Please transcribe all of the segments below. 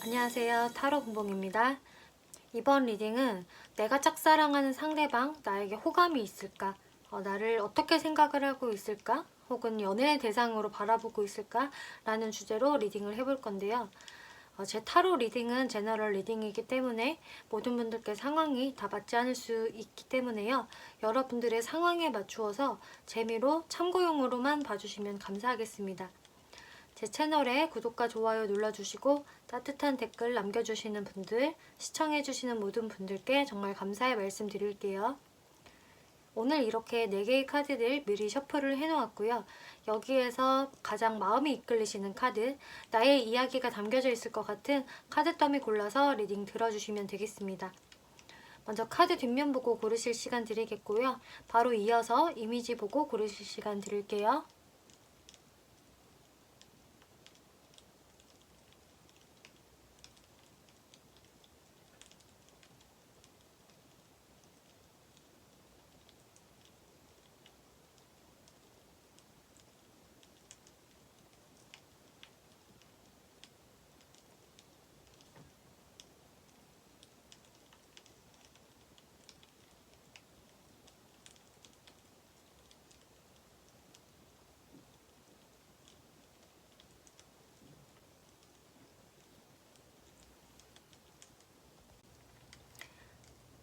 안녕하세요. 타로 공봉입니다. 이번 리딩은 내가 짝사랑하는 상대방 나에게 호감이 있을까? 나를 어떻게 생각을 하고 있을까? 혹은 연애 대상으로 바라보고 있을까? 라는 주제로 리딩을 해볼 건데요. 제 타로 리딩은 제너럴 리딩이기 때문에 모든 분들께 상황이 다 맞지 않을 수 있기 때문에요. 여러분들의 상황에 맞추어서 재미로 참고용으로만 봐주시면 감사하겠습니다. 제 채널에 구독과 좋아요 눌러주시고 따뜻한 댓글 남겨주시는 분들, 시청해주시는 모든 분들께 정말 감사의 말씀 드릴게요. 오늘 이렇게 4개의 카드들 미리 셔플을 해놓았고요. 여기에서 가장 마음이 이끌리시는 카드, 나의 이야기가 담겨져 있을 것 같은 카드 더미 골라서 리딩 들어주시면 되겠습니다. 먼저 카드 뒷면 보고 고르실 시간 드리겠고요. 바로 이어서 이미지 보고 고르실 시간 드릴게요.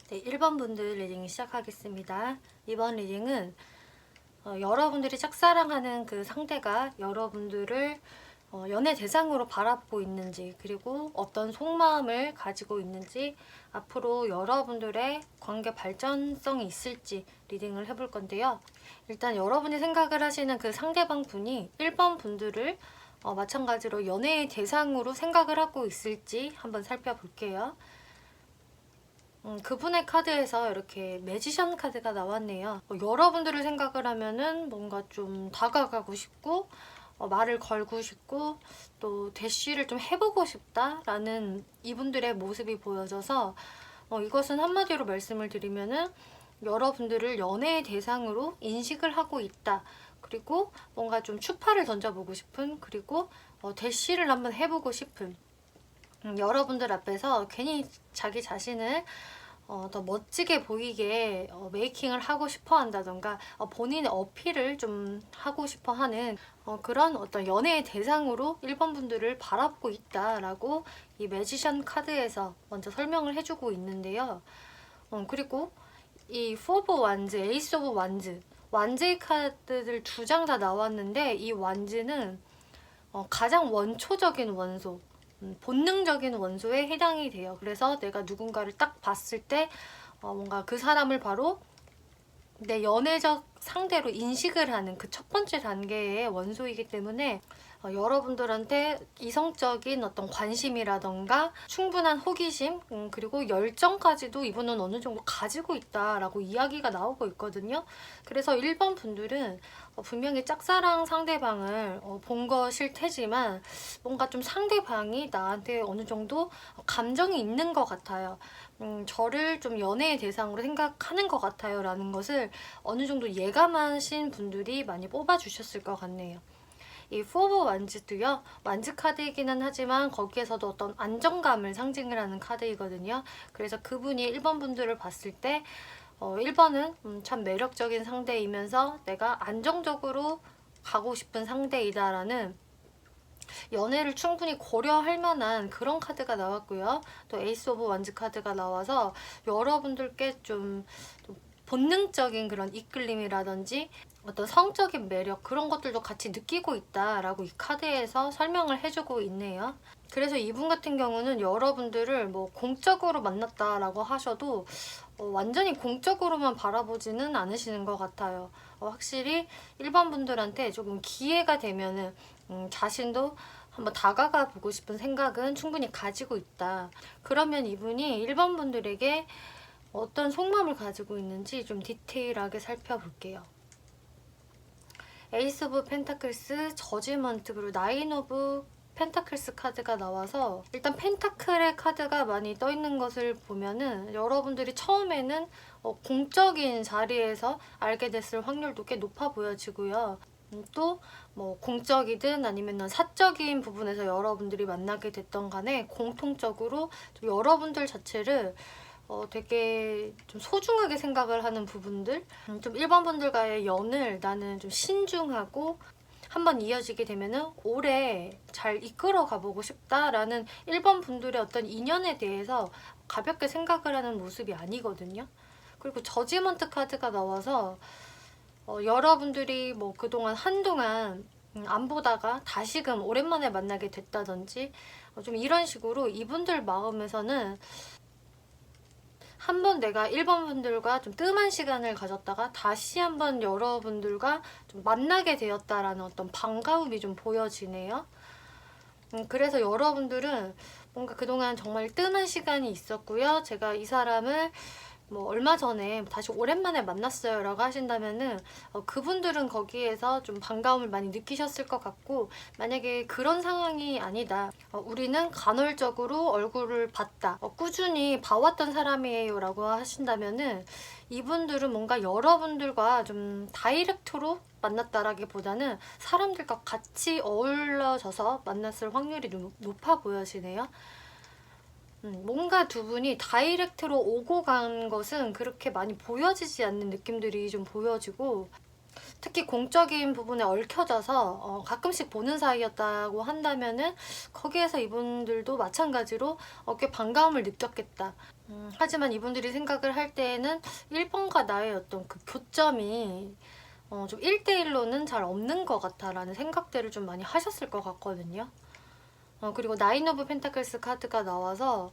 네, 1번 분들 리딩 시작하겠습니다. 이번 리딩은 여러분들이 짝사랑하는 그 상대가 여러분들을 연애 대상으로 바라보고 있는지, 그리고 어떤 속마음을 가지고 있는지, 앞으로 여러분들의 관계 발전성이 있을지 리딩을 해볼 건데요. 일단 여러분이 생각을 하시는 그 상대방 분이 1번 분들을 마찬가지로 연애의 대상으로 생각을 하고 있을지 한번 살펴볼게요. 그분의 카드에서 이렇게 매지션 카드가 나왔네요. 여러분들을 생각을 하면은 뭔가 좀 다가가고 싶고 말을 걸고 싶고 또 대쉬를 좀 해보고 싶다라는 이분들의 모습이 보여져서 이것은 한마디로 말씀을 드리면은 여러분들을 연애의 대상으로 인식을 하고 있다. 그리고 뭔가 좀 추파를 던져보고 싶은, 그리고 대쉬를 한번 해보고 싶은, 여러분들 앞에서 괜히 자기 자신을 더 멋지게 보이게 메이킹을 하고 싶어 한다던가 본인의 어필을 좀 하고 싶어 하는 그런 어떤 연애의 대상으로 1번 분들을 바라보고 있다라고 이 매지션 카드에서 먼저 설명을 해주고 있는데요. 그리고 이 포브 완즈, 에이스 오브 완즈, 완즈의 카드들 2장 다 나왔는데 이 완즈는 가장 원초적인 원소, 본능적인 원소에 해당이 돼요. 그래서 내가 누군가를 딱 봤을 때 뭔가 그 사람을 바로 내 연애적 상대로 인식을 하는 그 첫 번째 단계의 원소이기 때문에 여러분들한테 이성적인 어떤 관심이라던가 충분한 호기심, 그리고 열정까지도 이분은 어느 정도 가지고 있다라고 이야기가 나오고 있거든요. 그래서 1번 분들은 분명히 짝사랑 상대방을 본 것일 테지만 뭔가 좀 상대방이 나한테 어느 정도 감정이 있는 것 같아요. 저를 좀 연애의 대상으로 생각하는 것 같아요 라는 것을 어느 정도 예감하신 분들이 많이 뽑아주셨을 것 같네요. 이 포브 완즈도요, 완즈 카드이기는 하지만 거기에서도 어떤 안정감을 상징을 하는 카드이거든요. 그래서 그분이 1번 분들을 봤을 때 1번은 참 매력적인 상대이면서 내가 안정적으로 가고 싶은 상대이다라는 연애를 충분히 고려할 만한 그런 카드가 나왔고요. 또 에이스 오브 완즈 카드가 나와서 여러분들께 좀 본능적인 그런 이끌림이라든지 어떤 성적인 매력, 그런 것들도 같이 느끼고 있다라고 이 카드에서 설명을 해주고 있네요. 그래서 이분 같은 경우는 여러분들을 뭐 공적으로 만났다라고 하셔도 완전히 공적으로만 바라보지는 않으시는 것 같아요. 확실히 1번 분들한테 조금 기회가 되면은 자신도 한번 다가가 보고 싶은 생각은 충분히 가지고 있다. 그러면 이분이 1번 분들에게 어떤 속마음을 가지고 있는지 좀 디테일하게 살펴볼게요. 에이스 오브 펜타클스, 저지먼트, 그리고 나인 오브 펜타클스 카드가 나와서 일단 펜타클의 카드가 많이 떠있는 것을 보면은 여러분들이 처음에는 공적인 자리에서 알게 됐을 확률도 꽤 높아 보여지고요. 또 뭐 공적이든 아니면 사적인 부분에서 여러분들이 만나게 됐던 간에 공통적으로 좀 여러분들 자체를 되게 좀 소중하게 생각을 하는 부분들, 좀 1번 분들과의 연을 나는 좀 신중하고 한번 이어지게 되면은 오래 잘 이끌어 가보고 싶다라는 1번 분들의 어떤 인연에 대해서 가볍게 생각을 하는 모습이 아니거든요. 그리고 저지먼트 카드가 나와서 여러분들이 뭐 그동안 한동안 안 보다가 다시금 오랜만에 만나게 됐다든지 좀 이런 식으로 이분들 마음에서는 한번 내가 1번 분들과 좀 뜸한 시간을 가졌다가 다시 한번 여러분들과 좀 만나게 되었다라는 어떤 반가움이 좀 보여지네요. 그래서 여러분들은 뭔가 그동안 정말 뜸한 시간이 있었고요. 제가 이 사람을 뭐 얼마 전에 다시 오랜만에 만났어요 라고 하신다면은 그분들은 거기에서 좀 반가움을 많이 느끼셨을 것 같고, 만약에 그런 상황이 아니다, 우리는 간헐적으로 얼굴을 봤다, 꾸준히 봐왔던 사람이에요 라고 하신다면은 이분들은 뭔가 여러분들과 좀 다이렉트로 만났다라기보다는 사람들과 같이 어울러져서 만났을 확률이 높아 보여지네요. 뭔가 두 분이 다이렉트로 오고 간 것은 그렇게 많이 보여지지 않는 느낌들이 좀 보여지고, 특히 공적인 부분에 얽혀져서 가끔씩 보는 사이였다고 한다면은 거기에서 이분들도 마찬가지로 꽤 반가움을 느꼈겠다. 하지만 이분들이 생각을 할 때에는 1번과 나의 어떤 그 교점이 좀 1대1로는 잘 없는 것 같다라는 생각들을 좀 많이 하셨을 것 같거든요. 그리고 나인 오브 펜타클스 카드가 나와서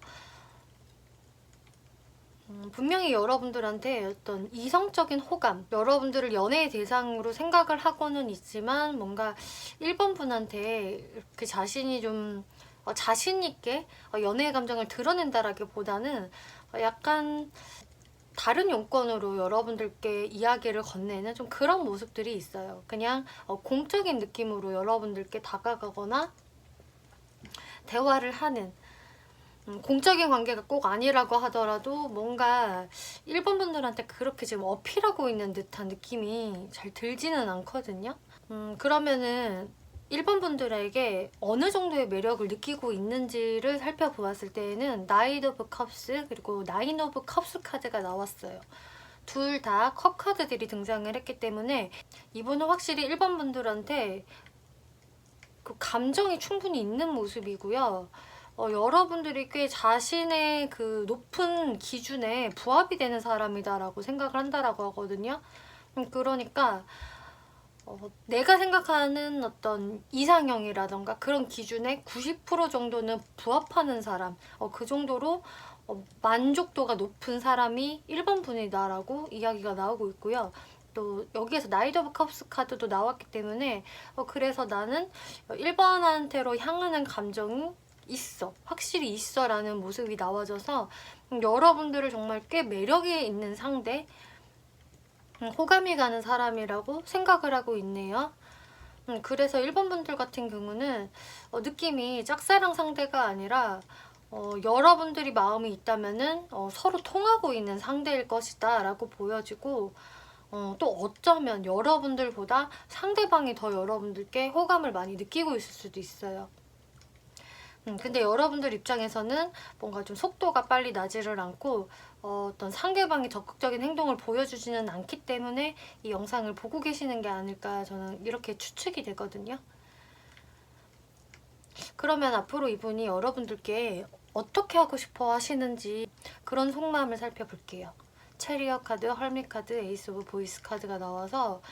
분명히 여러분들한테 어떤 이성적인 호감, 여러분들을 연애의 대상으로 생각을 하고는 있지만 뭔가 1번 분한테 이렇게 자신이 좀 자신 있게 연애의 감정을 드러낸다라기보다는 약간 다른 용건으로 여러분들께 이야기를 건네는 좀 그런 모습들이 있어요. 그냥 공적인 느낌으로 여러분들께 다가가거나 대화를 하는, 공적인 관계가 꼭 아니라고 하더라도 뭔가 1번 분들한테 그렇게 지금 어필하고 있는 듯한 느낌이 잘 들지는 않거든요. 그러면은 1번 분들에게 어느 정도의 매력을 느끼고 있는지를 살펴보았을 때에는 나이트 오브 컵스 그리고 나인 오브 컵스 카드가 나왔어요. 둘 다 컵 카드들이 등장을 했기 때문에 이분은 확실히 1번 분들한테 그 감정이 충분히 있는 모습이고요. 여러분들이 꽤 자신의 그 높은 기준에 부합이 되는 사람이다라고 생각을 한다라고 하거든요. 그러니까 내가 생각하는 어떤 이상형이라던가 그런 기준에 90% 정도는 부합하는 사람, 그 정도로 만족도가 높은 사람이 1번 분이다라고 이야기가 나오고 있고요. 또 여기에서 나이트 오브 컵스 카드도 나왔기 때문에 그래서 나는 1번한테로 향하는 감정이 있어, 확실히 있어 라는 모습이 나와져서 여러분들을 정말 꽤 매력이 있는 상대, 호감이 가는 사람이라고 생각을 하고 있네요. 그래서 1번 분들 같은 경우는 느낌이 짝사랑 상대가 아니라 여러분들이 마음이 있다면은 서로 통하고 있는 상대일 것이다 라고 보여지고, 또 어쩌면 여러분들보다 상대방이 더 여러분들께 호감을 많이 느끼고 있을 수도 있어요. 근데 여러분들 입장에서는 뭔가 좀 속도가 빨리 나지를 않고 어떤 상대방이 적극적인 행동을 보여주지는 않기 때문에 이 영상을 보고 계시는 게 아닐까, 저는 이렇게 추측이 되거든요. 그러면 앞으로 이분이 여러분들께 어떻게 하고 싶어 하시는지 그런 속마음을 살펴볼게요. 체리어 카드, 헐밋 카드, 에이스 오브 보이스 카드가 나와서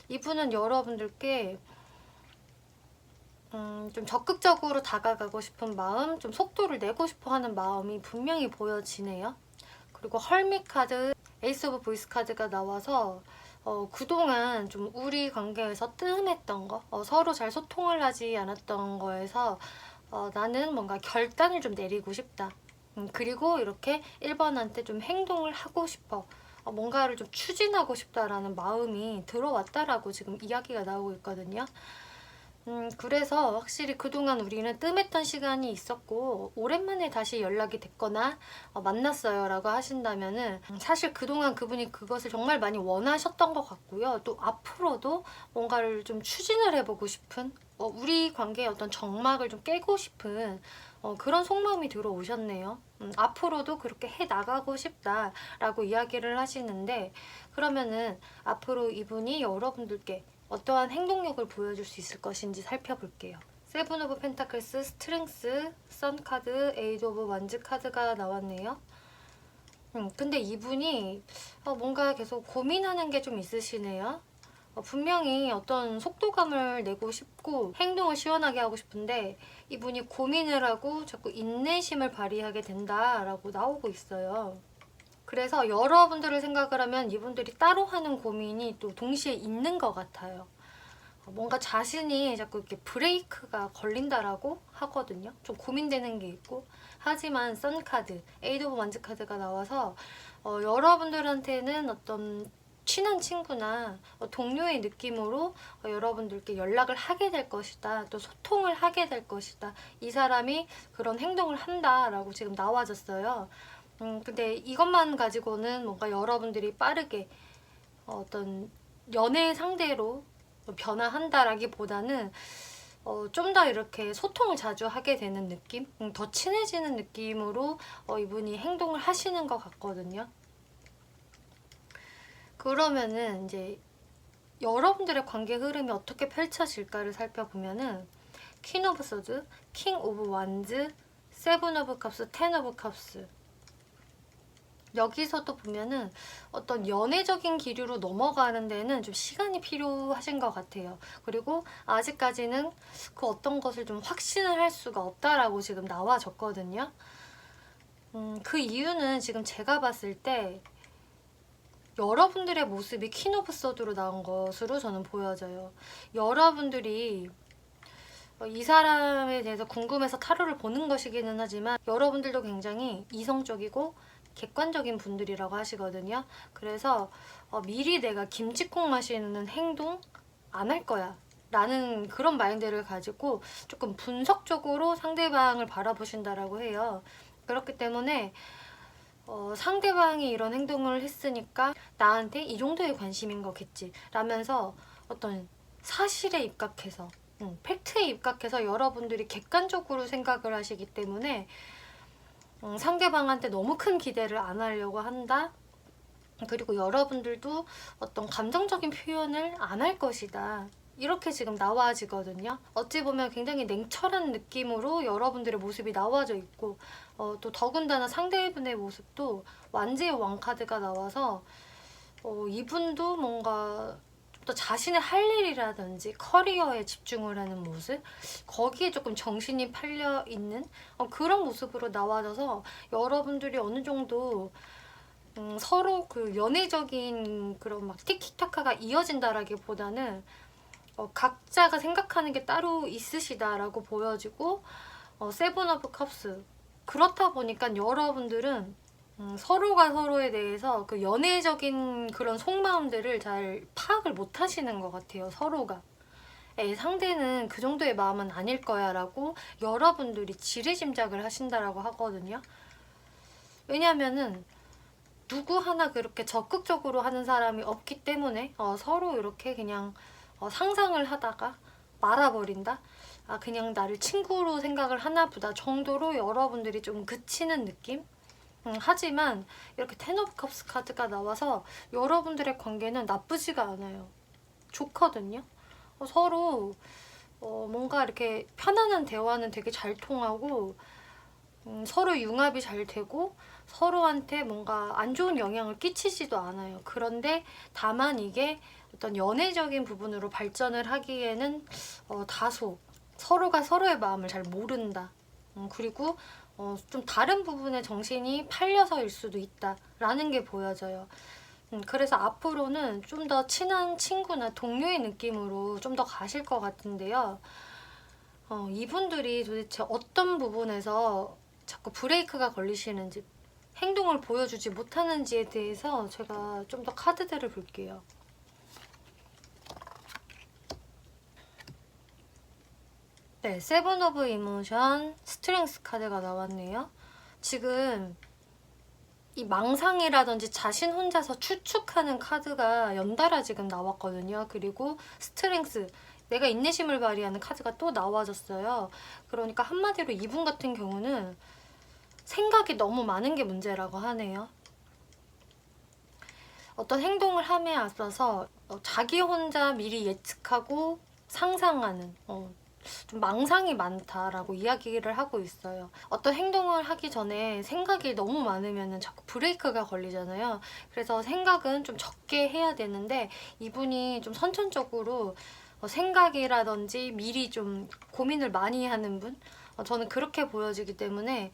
이분은 여러분들께 좀 적극적으로 다가가고 싶은 마음, 좀 속도를 내고 싶어 하는 마음이 분명히 보여지네요. 그리고 헐밋 카드, 에이스 오브 보이스 카드가 나와서 그동안 좀 우리 관계에서 뜸했던 거, 서로 잘 소통을 하지 않았던 거에서 나는 뭔가 결단을 좀 내리고 싶다. 그리고 이렇게 1번한테 좀 행동을 하고 싶어. 뭔가를 좀 추진하고 싶다라는 마음이 들어왔다라고 지금 이야기가 나오고 있거든요. 그래서 확실히 그동안 우리는 뜸했던 시간이 있었고 오랜만에 다시 연락이 됐거나 만났어요 라고 하신다면은 사실 그동안 그분이 그것을 정말 많이 원하셨던 것 같고요. 또 앞으로도 뭔가를 좀 추진을 해보고 싶은 우리 관계의 어떤 정막을 좀 깨고 싶은 그런 속마음이 들어오셨네요. 앞으로도 그렇게 해 나가고 싶다라고 이야기를 하시는데 그러면은 앞으로 이분이 여러분들께 어떠한 행동력을 보여줄 수 있을 것인지 살펴볼게요. 세븐 오브 펜타클스, 스트렝스, 선 카드, 에이드 오브 완즈 카드가 나왔네요. 근데 이분이 뭔가 계속 고민하는 게 좀 있으시네요. 분명히 어떤 속도감을 내고 싶고 행동을 시원하게 하고 싶은데 이분이 고민을 하고 자꾸 인내심을 발휘하게 된다라고 나오고 있어요. 그래서 여러분들을 생각을 하면 이분들이 따로 하는 고민이 또 동시에 있는 것 같아요. 뭔가 자신이 자꾸 이렇게 브레이크가 걸린다라고 하거든요. 좀 고민되는 게 있고. 하지만 썬카드, 에이드 오브 완즈 카드가 나와서 여러분들한테는 어떤 친한 친구나 동료의 느낌으로 여러분들께 연락을 하게 될 것이다. 또 소통을 하게 될 것이다. 이 사람이 그런 행동을 한다라고 지금 나와졌어요. 근데 이것만 가지고는 뭔가 여러분들이 빠르게 어떤 연애 상대로 변화한다라기보다는 좀 더 이렇게 소통을 자주 하게 되는 느낌? 더 친해지는 느낌으로 이분이 행동을 하시는 것 같거든요. 그러면은 이제 여러분들의 관계 흐름이 어떻게 펼쳐질까를 살펴보면은 퀸 오브 소드, 킹 오브 완즈, 세븐 오브 컵스, 텐 오브 컵스 여기서도 보면은 어떤 연애적인 기류로 넘어가는 데는 좀 시간이 필요하신 것 같아요. 그리고 아직까지는 그 어떤 것을 좀 확신을 할 수가 없다라고 지금 나와졌거든요. 그 이유는 지금 제가 봤을 때 여러분들의 모습이 퀸 오브 서드로 나온 것으로 저는 보여져요. 여러분들이 이 사람에 대해서 궁금해서 타로를 보는 것이기는 하지만 여러분들도 굉장히 이성적이고 객관적인 분들이라고 하시거든요. 그래서 미리 내가 김치국 마시는 행동 안 할 거야 라는 그런 마인드를 가지고 조금 분석적으로 상대방을 바라보신다라고 해요. 그렇기 때문에 상대방이 이런 행동을 했으니까 나한테 이 정도의 관심인 거겠지 라면서 어떤 사실에 입각해서 팩트에 입각해서 여러분들이 객관적으로 생각을 하시기 때문에 상대방한테 너무 큰 기대를 안 하려고 한다. 그리고 여러분들도 어떤 감정적인 표현을 안 할 것이다. 이렇게 지금 나와지거든요. 어찌 보면 굉장히 냉철한 느낌으로 여러분들의 모습이 나와져 있고 또 더군다나 상대분의 모습도 완지의 왕카드가 나와서 이분도 뭔가 좀 더 자신의 할 일이라든지 커리어에 집중을 하는 모습 거기에 조금 정신이 팔려 있는 그런 모습으로 나와져서 여러분들이 어느 정도 서로 그 연애적인 그런 막 티키타카가 이어진다라기보다는 각자가 생각하는 게 따로 있으시다라고 보여지고 세븐 오브 컵스 그렇다 보니까 여러분들은 서로가 서로에 대해서 그 연애적인 그런 속마음들을 잘 파악을 못 하시는 것 같아요. 서로가. 상대는 그 정도의 마음은 아닐 거야 라고 여러분들이 지레짐작을 하신다라고 하거든요. 왜냐면은 누구 하나 그렇게 적극적으로 하는 사람이 없기 때문에 서로 이렇게 그냥 상상을 하다가 말아버린다? 그냥 나를 친구로 생각을 하나 보다 정도로 여러분들이 좀 그치는 느낌? 하지만 이렇게 텐 오브 컵스 카드가 나와서 여러분들의 관계는 나쁘지가 않아요. 좋거든요. 서로 뭔가 이렇게 편안한 대화는 되게 잘 통하고 서로 융합이 잘 되고 서로한테 뭔가 안 좋은 영향을 끼치지도 않아요. 그런데 다만 이게 어떤 연애적인 부분으로 발전을 하기에는 다소 서로가 서로의 마음을 잘 모른다. 그리고 좀 다른 부분에 정신이 팔려서일 수도 있다라는 게 보여져요. 그래서 앞으로는 좀 더 친한 친구나 동료의 느낌으로 좀 더 가실 것 같은데요. 이분들이 도대체 어떤 부분에서 자꾸 브레이크가 걸리시는지 행동을 보여주지 못하는지에 대해서 제가 좀 더 카드들을 볼게요. 네, 세븐 오브 이모션 스트렝스 카드가 나왔네요. 지금 이 망상이라든지 자신 혼자서 추측하는 카드가 연달아 지금 나왔거든요. 그리고 스트렝스, 내가 인내심을 발휘하는 카드가 또 나와졌어요. 그러니까 한마디로 이분 같은 경우는 생각이 너무 많은 게 문제라고 하네요. 어떤 행동을 함에 앞서서 자기 혼자 미리 예측하고 상상하는 좀 망상이 많다라고 이야기를 하고 있어요. 어떤 행동을 하기 전에 생각이 너무 많으면 자꾸 브레이크가 걸리잖아요. 그래서 생각은 좀 적게 해야 되는데 이분이 좀 선천적으로 생각이라든지 미리 좀 고민을 많이 하는 분? 저는 그렇게 보여지기 때문에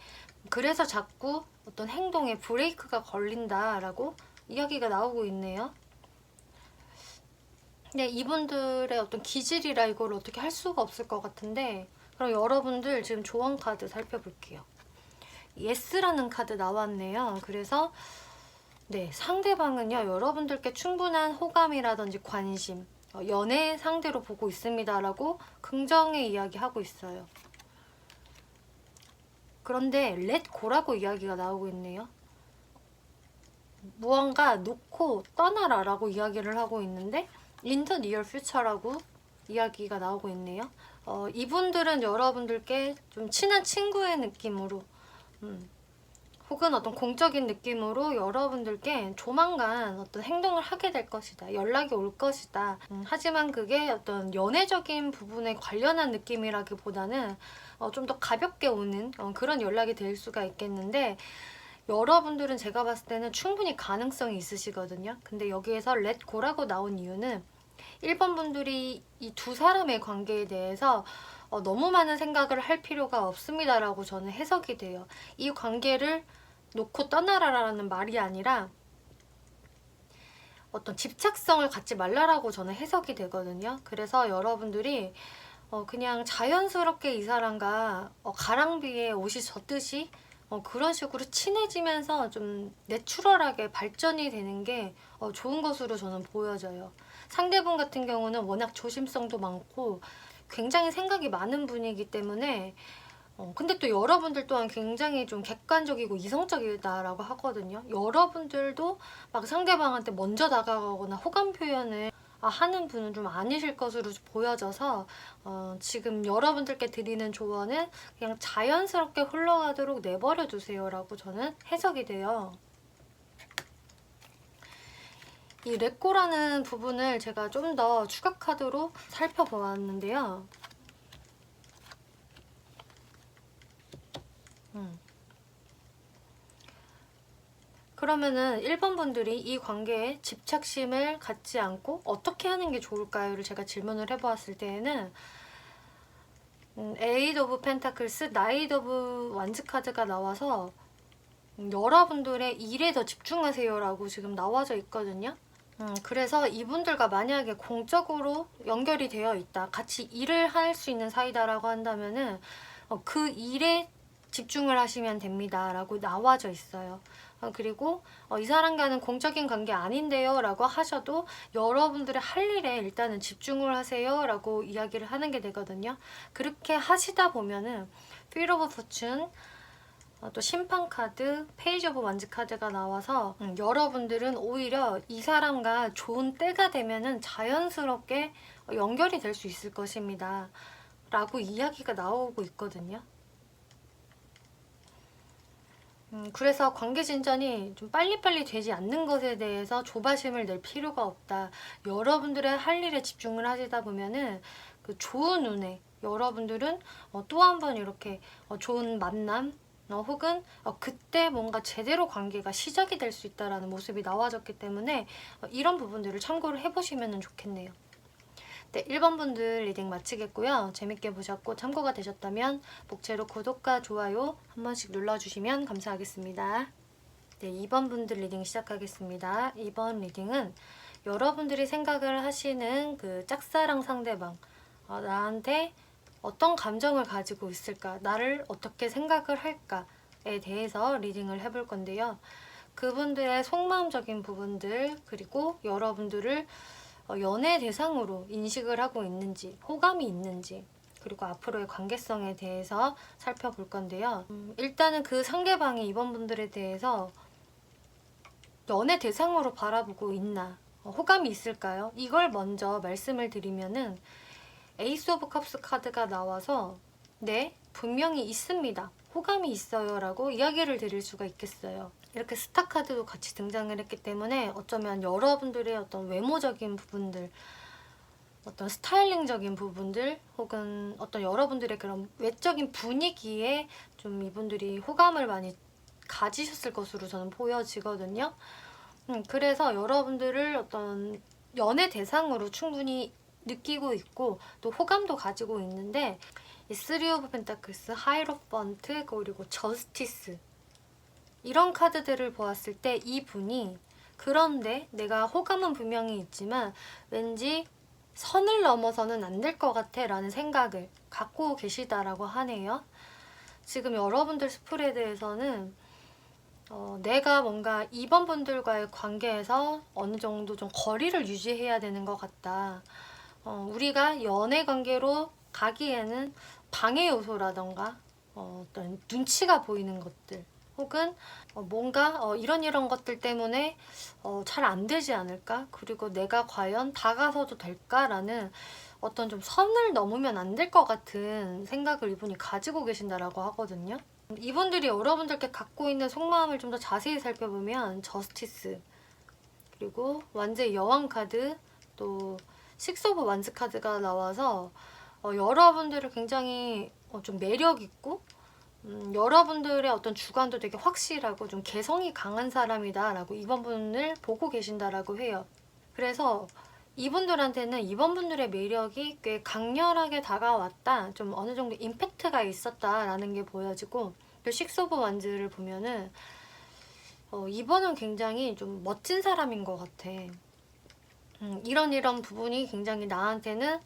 그래서 자꾸 어떤 행동에 브레이크가 걸린다라고 이야기가 나오고 있네요. 네, 이분들의 어떤 기질이라 이걸 어떻게 할 수가 없을 것 같은데, 그럼 여러분들 지금 조언 카드 살펴볼게요. 예스라는 카드 나왔네요. 그래서 네, 상대방은요, 여러분들께 충분한 호감이라든지 관심, 연애 상대로 보고 있습니다라고 긍정의 이야기하고 있어요. 그런데 let go라고 이야기가 나오고 있네요. 무언가 놓고 떠나라라고 이야기를 하고 있는데 in the near future라고 이야기가 나오고 있네요. 이분들은 여러분들께 좀 친한 친구의 느낌으로 혹은 어떤 공적인 느낌으로 여러분들께 조만간 어떤 행동을 하게 될 것이다. 연락이 올 것이다. 하지만 그게 어떤 연애적인 부분에 관련한 느낌이라기보다는 좀 더 가볍게 오는 그런 연락이 될 수가 있겠는데 여러분들은 제가 봤을 때는 충분히 가능성이 있으시거든요. 근데 여기에서 let go라고 나온 이유는 1번 분들이 이 두 사람의 관계에 대해서 너무 많은 생각을 할 필요가 없습니다라고 저는 해석이 돼요. 이 관계를 놓고 떠나라라는 말이 아니라 어떤 집착성을 갖지 말라라고 저는 해석이 되거든요. 그래서 여러분들이 그냥 자연스럽게 이 사람과 가랑비에 옷이 젖듯이 그런 식으로 친해지면서 좀 내추럴하게 발전이 되는 게 좋은 것으로 저는 보여져요. 상대분 같은 경우는 워낙 조심성도 많고 굉장히 생각이 많은 분이기 때문에 근데 또 여러분들 또한 굉장히 좀 객관적이고 이성적이다라고 하거든요. 여러분들도 막 상대방한테 먼저 다가가거나 호감 표현을 하는 분은 좀 아니실 것으로 보여져서 지금 여러분들께 드리는 조언은 그냥 자연스럽게 흘러가도록 내버려 두세요라고 저는 해석이 돼요. 이 레꼬라는 부분을 제가 좀 더 추가 카드로 살펴보았는데요. 그러면은 1번 분들이 이 관계에 집착심을 갖지 않고 어떻게 하는 게 좋을까요를 제가 질문을 해보았을 때에는 에이드 오브 펜타클스, 나이트 오브 완즈 카드가 나와서 여러분들의 일에 더 집중하세요라고 지금 나와져 있거든요. 그래서 이분들과 만약에 공적으로 연결이 되어 있다, 같이 일을 할 수 있는 사이다라고 한다면은 그 일에 집중을 하시면 됩니다 라고 나와져 있어요. 그리고 이 사람과는 공적인 관계 아닌데요 라고 하셔도 여러분들의 할 일에 일단은 집중을 하세요 라고 이야기를 하는 게 되거든요. 그렇게 하시다 보면은 Wheel of Fortune, 또 심판 카드, 페이지 오브 완즈 카드가 나와서 여러분들은 오히려 이 사람과 좋은 때가 되면은 자연스럽게 연결이 될 수 있을 것입니다 라고 이야기가 나오고 있거든요. 그래서 관계 진전이 좀 빨리빨리 되지 않는 것에 대해서 조바심을 낼 필요가 없다. 여러분들의 할 일에 집중을 하시다 보면은 그 좋은 운에 여러분들은 또 한 번 이렇게 좋은 만남 혹은 그때 뭔가 제대로 관계가 시작이 될 수 있다라는 모습이 나와졌기 때문에 이런 부분들을 참고를 해보시면 좋겠네요. 네, 1번 분들 리딩 마치겠고요. 재밌게 보셨고 참고가 되셨다면 목채로 구독과 좋아요 한 번씩 눌러주시면 감사하겠습니다. 네, 2번 분들 리딩 시작하겠습니다. 2번 리딩은 여러분들이 생각을 하시는 그 짝사랑 상대방, 나한테 어떤 감정을 가지고 있을까, 나를 어떻게 생각을 할까에 대해서 리딩을 해볼 건데요. 그분들의 속마음적인 부분들, 그리고 여러분들을 연애 대상으로 인식을 하고 있는지, 호감이 있는지, 그리고 앞으로의 관계성에 대해서 살펴볼 건데요. 일단은 그 상대방이 이번 분들에 대해서 연애 대상으로 바라보고 있나, 호감이 있을까요? 이걸 먼저 말씀을 드리면은 에이스 오브 컵스 카드가 나와서 네, 분명히 있습니다. 호감이 있어요 라고 이야기를 드릴 수가 있겠어요. 이렇게 스타 카드도 같이 등장을 했기 때문에 어쩌면 여러분들의 어떤 외모적인 부분들, 어떤 스타일링적인 부분들, 혹은 어떤 여러분들의 그런 외적인 분위기에 좀 이분들이 호감을 많이 가지셨을 것으로 저는 보여지거든요. 그래서 여러분들을 어떤 연애 대상으로 충분히 느끼고 있고 또 호감도 가지고 있는데, 이 쓰리 오브 펜타클스, 하이로펀트, 그리고 저스티스, 이런 카드들을 보았을 때 이분이, 그런데 내가 호감은 분명히 있지만 왠지 선을 넘어서는 안 될 것 같아 라는 생각을 갖고 계시다라고 하네요. 지금 여러분들 스프레드에서는 내가 뭔가 이번 분들과의 관계에서 어느 정도 좀 거리를 유지해야 되는 것 같다. 우리가 연애 관계로 가기에는 방해 요소라던가 어떤 눈치가 보이는 것들, 혹은 뭔가 이런 것들 때문에 잘 안 되지 않을까? 그리고 내가 과연 다가서도 될까라는 어떤 좀 선을 넘으면 안 될 것 같은 생각을 이분이 가지고 계신다라고 하거든요. 이분들이 여러분들께 갖고 있는 속마음을 좀 더 자세히 살펴보면 저스티스, 그리고 완제의 여왕 카드, 또 식스 오브 완즈 카드가 나와서 여러분들을 굉장히 좀 매력 있고 여러분들의 어떤 주관도 되게 확실하고 좀 개성이 강한 사람이다 라고 이번 분을 보고 계신다라고 해요. 그래서 이분들한테는 이번 분들의 매력이 꽤 강렬하게 다가왔다, 좀 어느 정도 임팩트가 있었다라는 게 보여지고, 또 식스 오브 완즈를 보면은 이번은 굉장히 좀 멋진 사람인 것 같아. 이런 부분이 굉장히 나한테는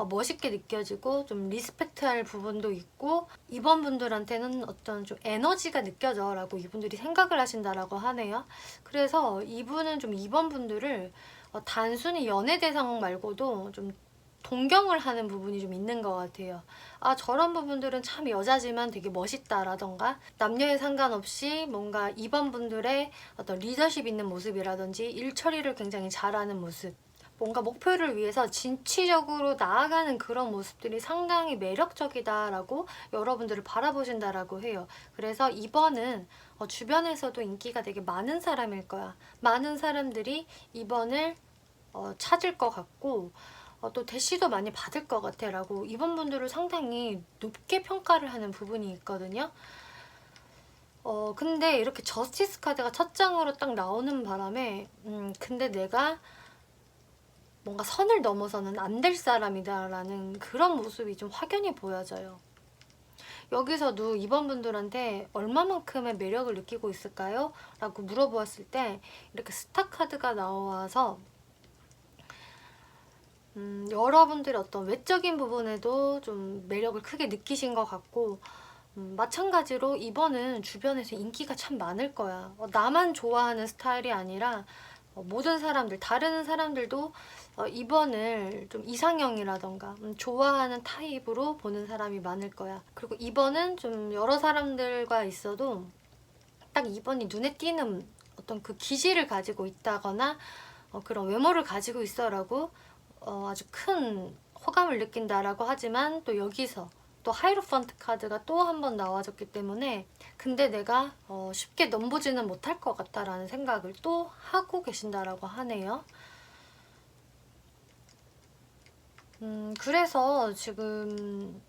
멋있게 느껴지고 좀 리스펙트할 부분도 있고, 이번 분들한테는 어떤 좀 에너지가 느껴져 라고 이분들이 생각을 하신다라고 하네요. 그래서 이분은 좀 이번 분들을 단순히 연애 대상 말고도 좀 동경을 하는 부분이 좀 있는 것 같아요. 아, 저런 부분들은 참 여자지만 되게 멋있다라던가, 남녀에 상관없이 뭔가 이번 분들의 어떤 리더십 있는 모습이라든지 일 처리를 굉장히 잘하는 모습, 뭔가 목표를 위해서 진취적으로 나아가는 그런 모습들이 상당히 매력적이다라고 여러분들을 바라보신다라고 해요. 그래서 이번은 주변에서도 인기가 되게 많은 사람일 거야. 많은 사람들이 이번을 찾을 것 같고 또 대시도 많이 받을 것 같아 라고 이번 분들을 상당히 높게 평가를 하는 부분이 있거든요. 근데 이렇게 저스티스 카드가 첫 장으로 딱 나오는 바람에 근데 내가 뭔가 선을 넘어서는 안 될 사람이다 라는 그런 모습이 좀 확연히 보여져요. 여기서도 이번 분들한테 얼마만큼의 매력을 느끼고 있을까요? 라고 물어보았을 때 이렇게 스타 카드가 나와서 여러분들의 어떤 외적인 부분에도 좀 매력을 크게 느끼신 것 같고, 마찬가지로 이번은 주변에서 인기가 참 많을 거야. 나만 좋아하는 스타일이 아니라 모든 사람들, 다른 사람들도 이번을 좀 이상형이라던가 좋아하는 타입으로 보는 사람이 많을 거야. 그리고 이번은 좀 여러 사람들과 있어도 딱 이번이 눈에 띄는 어떤 그 기질을 가지고 있다거나 그런 외모를 가지고 있어라고 아주 큰 호감을 느낀다라고 하지만, 또 여기서 또 하이로펀트 카드가 또 한 번 나와줬기 때문에 근데 내가 쉽게 넘보지는 못할 것 같다라는 생각을 또 하고 계신다라고 하네요. 그래서 지금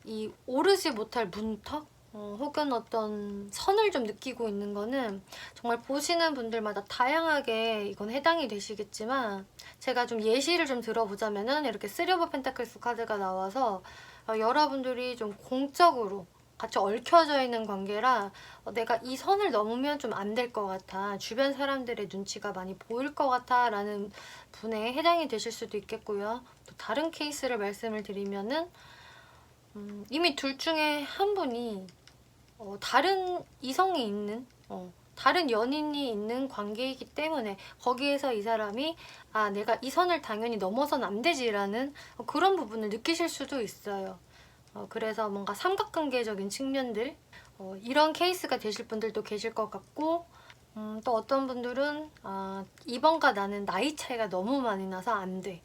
이 오르지 못할 문턱? 혹은 어떤 선을 좀 느끼고 있는 거는 정말 보시는 분들마다 다양하게 이건 해당이 되시겠지만, 제가 좀 예시를 좀 들어보자면은 이렇게 쓰리 오브 펜타클스 카드가 나와서 여러분들이 좀 공적으로 같이 얽혀져 있는 관계라 내가 이 선을 넘으면 좀 안 될 것 같아, 주변 사람들의 눈치가 많이 보일 것 같아 라는 분에 해당이 되실 수도 있겠고요. 또 다른 케이스를 말씀을 드리면은 이미 둘 중에 한 분이 다른 이성이 있는 다른 연인이 있는 관계이기 때문에 거기에서 이 사람이 아, 내가 이 선을 당연히 넘어선 안 되지라는 그런 부분을 느끼실 수도 있어요. 그래서 뭔가 삼각관계적인 측면들, 이런 케이스가 되실 분들도 계실 것 같고, 또 어떤 분들은 이번과 나는 나이 차이가 너무 많이 나서 안 돼.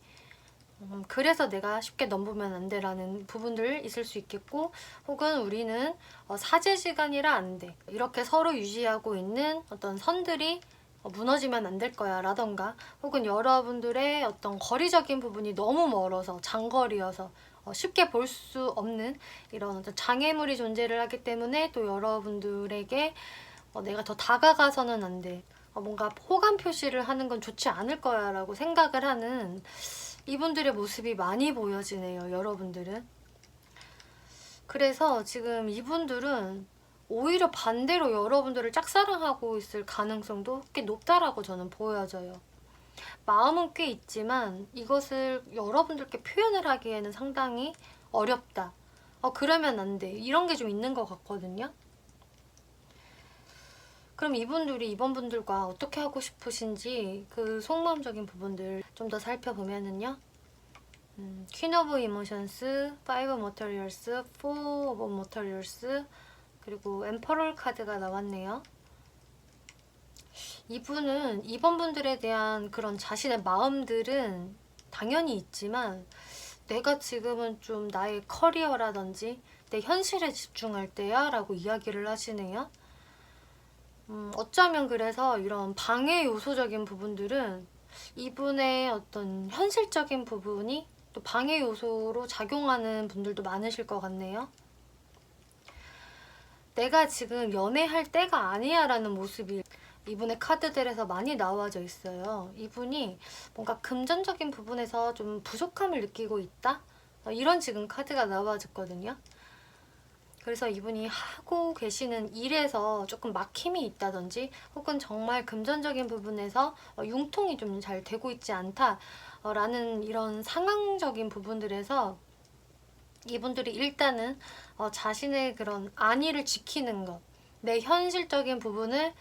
그래서 내가 쉽게 넘보면 안 돼라는 부분들 있을 수 있겠고, 혹은 우리는 사제지간이라 안 돼. 이렇게 서로 유지하고 있는 어떤 선들이 무너지면 안 될 거야 라던가, 혹은 여러분들의 어떤 거리적인 부분이 너무 멀어서 장거리여서 쉽게 볼 수 없는 이런 어떤 장애물이 존재를 하기 때문에 또 여러분들에게 내가 더 다가가서는 안 돼. 뭔가 호감 표시를 하는 건 좋지 않을 거야 라고 생각을 하는 이분들의 모습이 많이 보여지네요, 여러분들은. 그래서 지금 이분들은 오히려 반대로 여러분들을 짝사랑하고 있을 가능성도 꽤 높다라고 저는 보여져요. 마음은 꽤 있지만 이것을 여러분들께 표현을 하기에는 상당히 어렵다. 그러면 안 돼. 이런 게 좀 있는 것 같거든요. 그럼 이분들이 이번 분들과 어떻게 하고 싶으신지 그 속마음적인 부분들 좀 더 살펴보면은요. 퀸 오브 이모션스, 파이브 머터리얼스, 포 오브 머터리얼스, 그리고 엠퍼럴 카드가 나왔네요. 이분은 이번 분들에 대한 그런 자신의 마음들은 당연히 있지만 내가 지금은 좀 나의 커리어라든지 내 현실에 집중할 때야 라고 이야기를 하시네요. 어쩌면 그래서 이런 방해 요소적인 부분들은 이분의 어떤 현실적인 부분이 또 방해 요소로 작용하는 분들도 많으실 것 같네요. 내가 지금 연애할 때가 아니야 라는 모습이 이분의 카드들에서 많이 나와져 있어요. 이분이 뭔가 금전적인 부분에서 좀 부족함을 느끼고 있다? 이런 지금 카드가 나와졌거든요. 그래서 이분이 하고 계시는 일에서 조금 막힘이 있다든지 혹은 정말 금전적인 부분에서 융통이 좀 잘 되고 있지 않다라는 이런 상황적인 부분들에서 이분들이 일단은 자신의 그런 안위를 지키는 것, 내 현실적인 부분을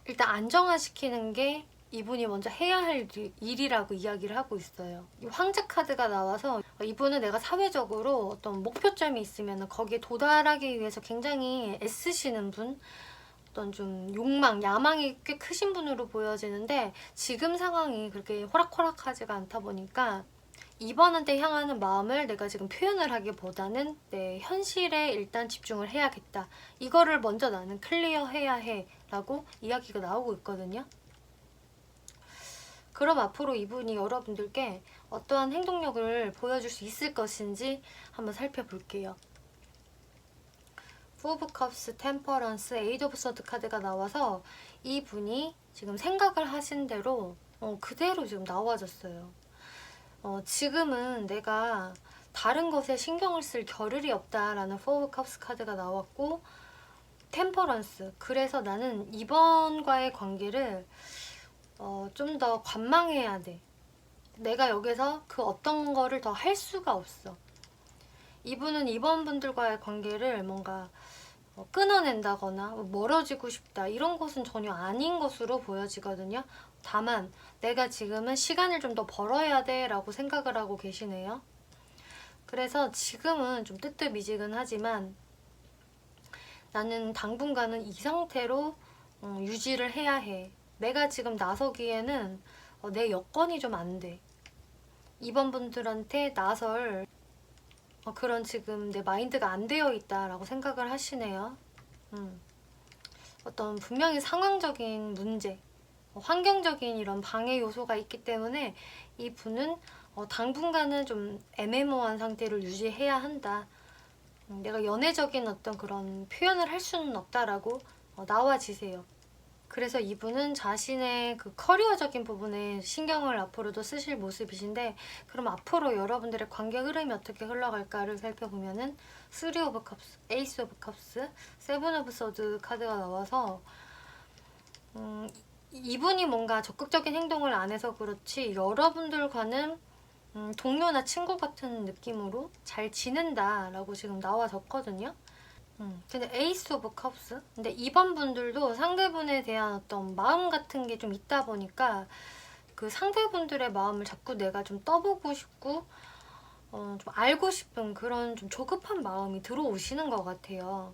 일단 안정화시키는 게 이분이 먼저 해야 할 일이라고 이야기를 하고 있어요. 이 황제 카드가 나와서 이분은 내가 사회적으로 어떤 목표점이 있으면 거기에 도달하기 위해서 굉장히 애쓰시는 분, 어떤 좀 욕망, 야망이 꽤 크신 분으로 보여지는데 지금 상황이 그렇게 호락호락하지가 않다 보니까 이번한테 향하는 마음을 내가 지금 표현을 하기보다는 내 현실에 일단 집중을 해야겠다. 이거를 먼저 나는 클리어해야 해 라고 이야기가 나오고 있거든요. 그럼 앞으로 이분이 여러분들께 어떠한 행동력을 보여줄 수 있을 것인지 한번 살펴볼게요. 포 오브 컵스, 템퍼런스, 에이드 오브 서드 카드가 나와서 이분이 지금 생각을 하신 대로 그대로 지금 나와졌어요. 지금은 내가 다른 것에 신경을 쓸 겨를이 없다라는 포 오브 컵스 카드가 나왔고, 템퍼런스, 그래서 나는 이번과의 관계를 좀 더 관망해야 돼. 내가 여기서 그 어떤 거를 더 할 수가 없어. 이분은 이번 분들과의 관계를 뭔가 끊어낸다거나 멀어지고 싶다 이런 것은 전혀 아닌 것으로 보여지거든요. 다만 내가 지금은 시간을 좀 더 벌어야 돼 라고 생각을 하고 계시네요. 그래서 지금은 좀 뜨뜻미지근하지만 나는 당분간은 이 상태로 유지를 해야 해. 내가 지금 나서기에는 내 여건이 좀 안 돼. 이번 분들한테 나설 그런 지금 내 마인드가 안 되어 있다라고 생각을 하시네요. 어떤 분명히 상황적인 문제, 환경적인 이런 방해 요소가 있기 때문에 이 분은 당분간은 좀 애매모호한 상태를 유지해야 한다. 내가 연애적인 어떤 그런 표현을 할 수는 없다라고 나와지세요. 그래서 이분은 자신의 그 커리어적인 부분에 신경을 앞으로도 쓰실 모습이신데, 그럼 앞으로 여러분들의 관계 흐름이 어떻게 흘러갈까를 살펴보면은 3 오브 컵스, 에이스 오브 컵스, 7 오브 서드 카드가 나와서 이분이 뭔가 적극적인 행동을 안 해서 그렇지 여러분들과는 동료나 친구 같은 느낌으로 잘 지낸다라고 지금 나와졌거든요. 근데 에이스 오브 컵스? 근데 2번 분들도 상대분에 대한 어떤 마음 같은 게 좀 있다 보니까 그 상대분들의 마음을 자꾸 내가 좀 떠보고 싶고 좀 알고 싶은 그런 좀 조급한 마음이 들어오시는 것 같아요.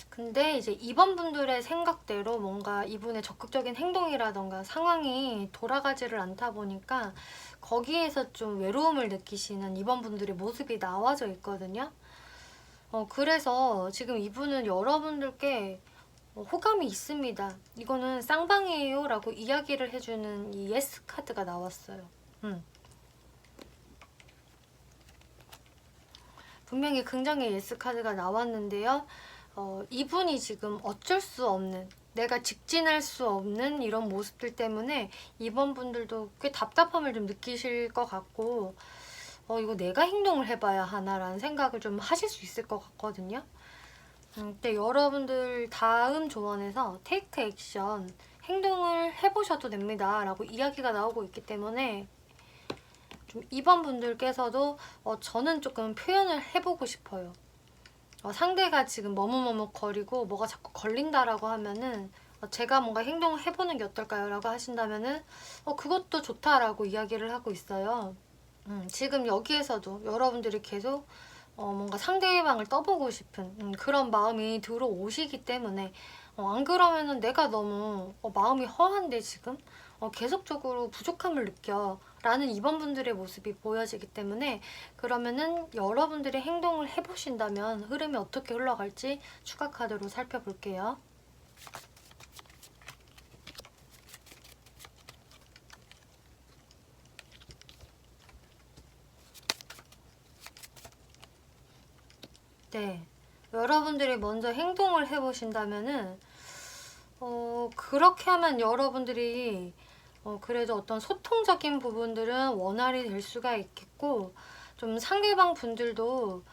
근데 이제 2번 분들의 생각대로 뭔가 이분의 적극적인 행동이라던가 상황이 돌아가지를 않다 보니까 거기에서 좀 외로움을 느끼시는 2번 분들의 모습이 나와져 있거든요. 그래서 지금 이분은 여러분들께 호감이 있습니다. 이거는 쌍방이에요 라고 이야기를 해주는 이 예스 카드가 나왔어요. 분명히 긍정의 예스 카드가 나왔는데요. 이분이 지금 어쩔 수 없는, 내가 직진할 수 없는 이런 모습들 때문에 이번 분들도 꽤 답답함을 좀 느끼실 것 같고 이거 내가 행동을 해봐야 하나라는 생각을 좀 하실 수 있을 것 같거든요. 근데 여러분들 다음 조언에서 테이크 액션, 행동을 해보셔도 됩니다 라고 이야기가 나오고 있기 때문에 좀 이번 분들께서도 저는 조금 표현을 해보고 싶어요. 상대가 지금 머뭇머뭇거리고 뭐가 자꾸 걸린다라고 하면은 제가 뭔가 행동을 해보는 게 어떨까요? 라고 하신다면은 그것도 좋다라고 이야기를 하고 있어요. 지금 여기에서도 여러분들이 계속 뭔가 상대방을 떠보고 싶은 그런 마음이 들어오시기 때문에 안 그러면은 내가 너무 마음이 허한데 지금 계속적으로 부족함을 느껴 라는 2번 분들의 모습이 보여지기 때문에 그러면은 여러분들이 행동을 해보신다면 흐름이 어떻게 흘러갈지 추가 카드로 살펴볼게요. 네, 여러분들이 먼저 행동을 해보신다면은 그렇게 하면 여러분들이 그래도 어떤 소통적인 부분들은 원활히 될 수가 있겠고 좀 상대방 분들도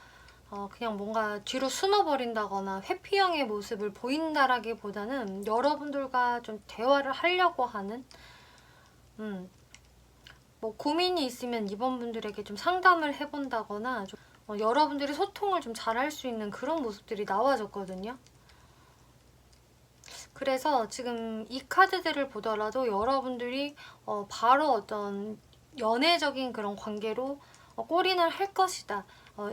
그냥 뭔가 뒤로 숨어버린다거나 회피형의 모습을 보인다라기보다는 여러분들과 좀 대화를 하려고 하는 뭐 고민이 있으면 이번 분들에게 좀 상담을 해본다거나 좀 여러분들이 소통을 좀 잘할 수 있는 그런 모습들이 나와졌거든요. 그래서 지금 이 카드들을 보더라도 여러분들이 바로 어떤 연애적인 그런 관계로 골인을 할 것이다.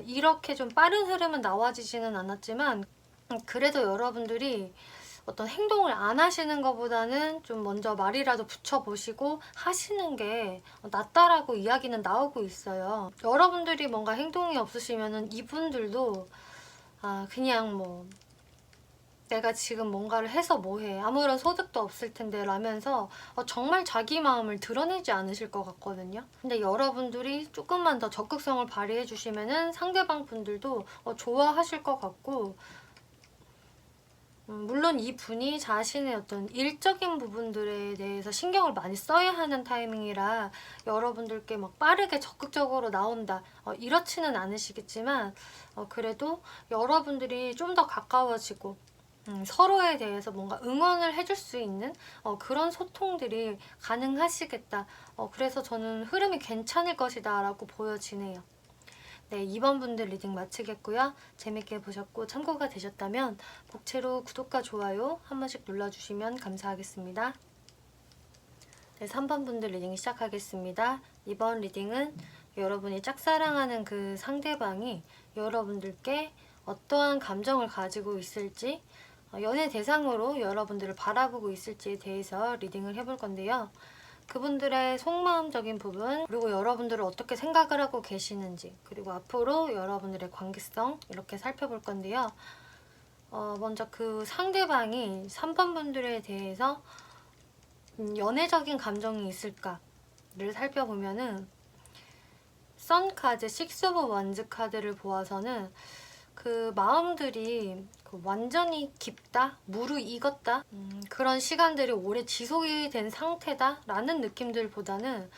이렇게 좀 빠른 흐름은 나와지지는 않았지만 그래도 여러분들이 어떤 행동을 안 하시는 것보다는 좀 먼저 말이라도 붙여보시고 하시는 게 낫다라고 이야기는 나오고 있어요. 여러분들이 뭔가 행동이 없으시면은 이분들도 그냥 뭐 내가 지금 뭔가를 해서 뭐해 아무런 소득도 없을 텐데 라면서 정말 자기 마음을 드러내지 않으실 것 같거든요. 근데 여러분들이 조금만 더 적극성을 발휘해 주시면은 상대방 분들도 좋아하실 것 같고 물론 이분이 자신의 어떤 일적인 부분들에 대해서 신경을 많이 써야 하는 타이밍이라 여러분들께 막 빠르게 적극적으로 나온다 이렇지는 않으시겠지만 그래도 여러분들이 좀 더 가까워지고 서로에 대해서 뭔가 응원을 해줄 수 있는 그런 소통들이 가능하시겠다. 그래서 저는 흐름이 괜찮을 것이다 라고 보여지네요. 네, 2번 분들 리딩 마치겠고요. 재밌게 보셨고 참고가 되셨다면 복채로 구독과 좋아요 한 번씩 눌러주시면 감사하겠습니다. 네, 3번 분들 리딩 시작하겠습니다. 이번 리딩은 여러분이 짝사랑하는 그 상대방이 여러분들께 어떠한 감정을 가지고 있을지 연애 대상으로 여러분들을 바라보고 있을지에 대해서 리딩을 해볼 건데요. 그분들의 속마음적인 부분, 그리고 여러분들을 어떻게 생각을 하고 계시는지, 그리고 앞으로 여러분들의 관계성 이렇게 살펴볼 건데요. 먼저 그 상대방이 3번 분들에 대해서 연애적인 감정이 있을까를 살펴보면은 선 카드, 식스 오브 원즈 카드를 보아서는 그 마음들이 완전히 깊다, 무르익었다 그런 시간들이 오래 지속이 된 상태다 라는 느낌들보다는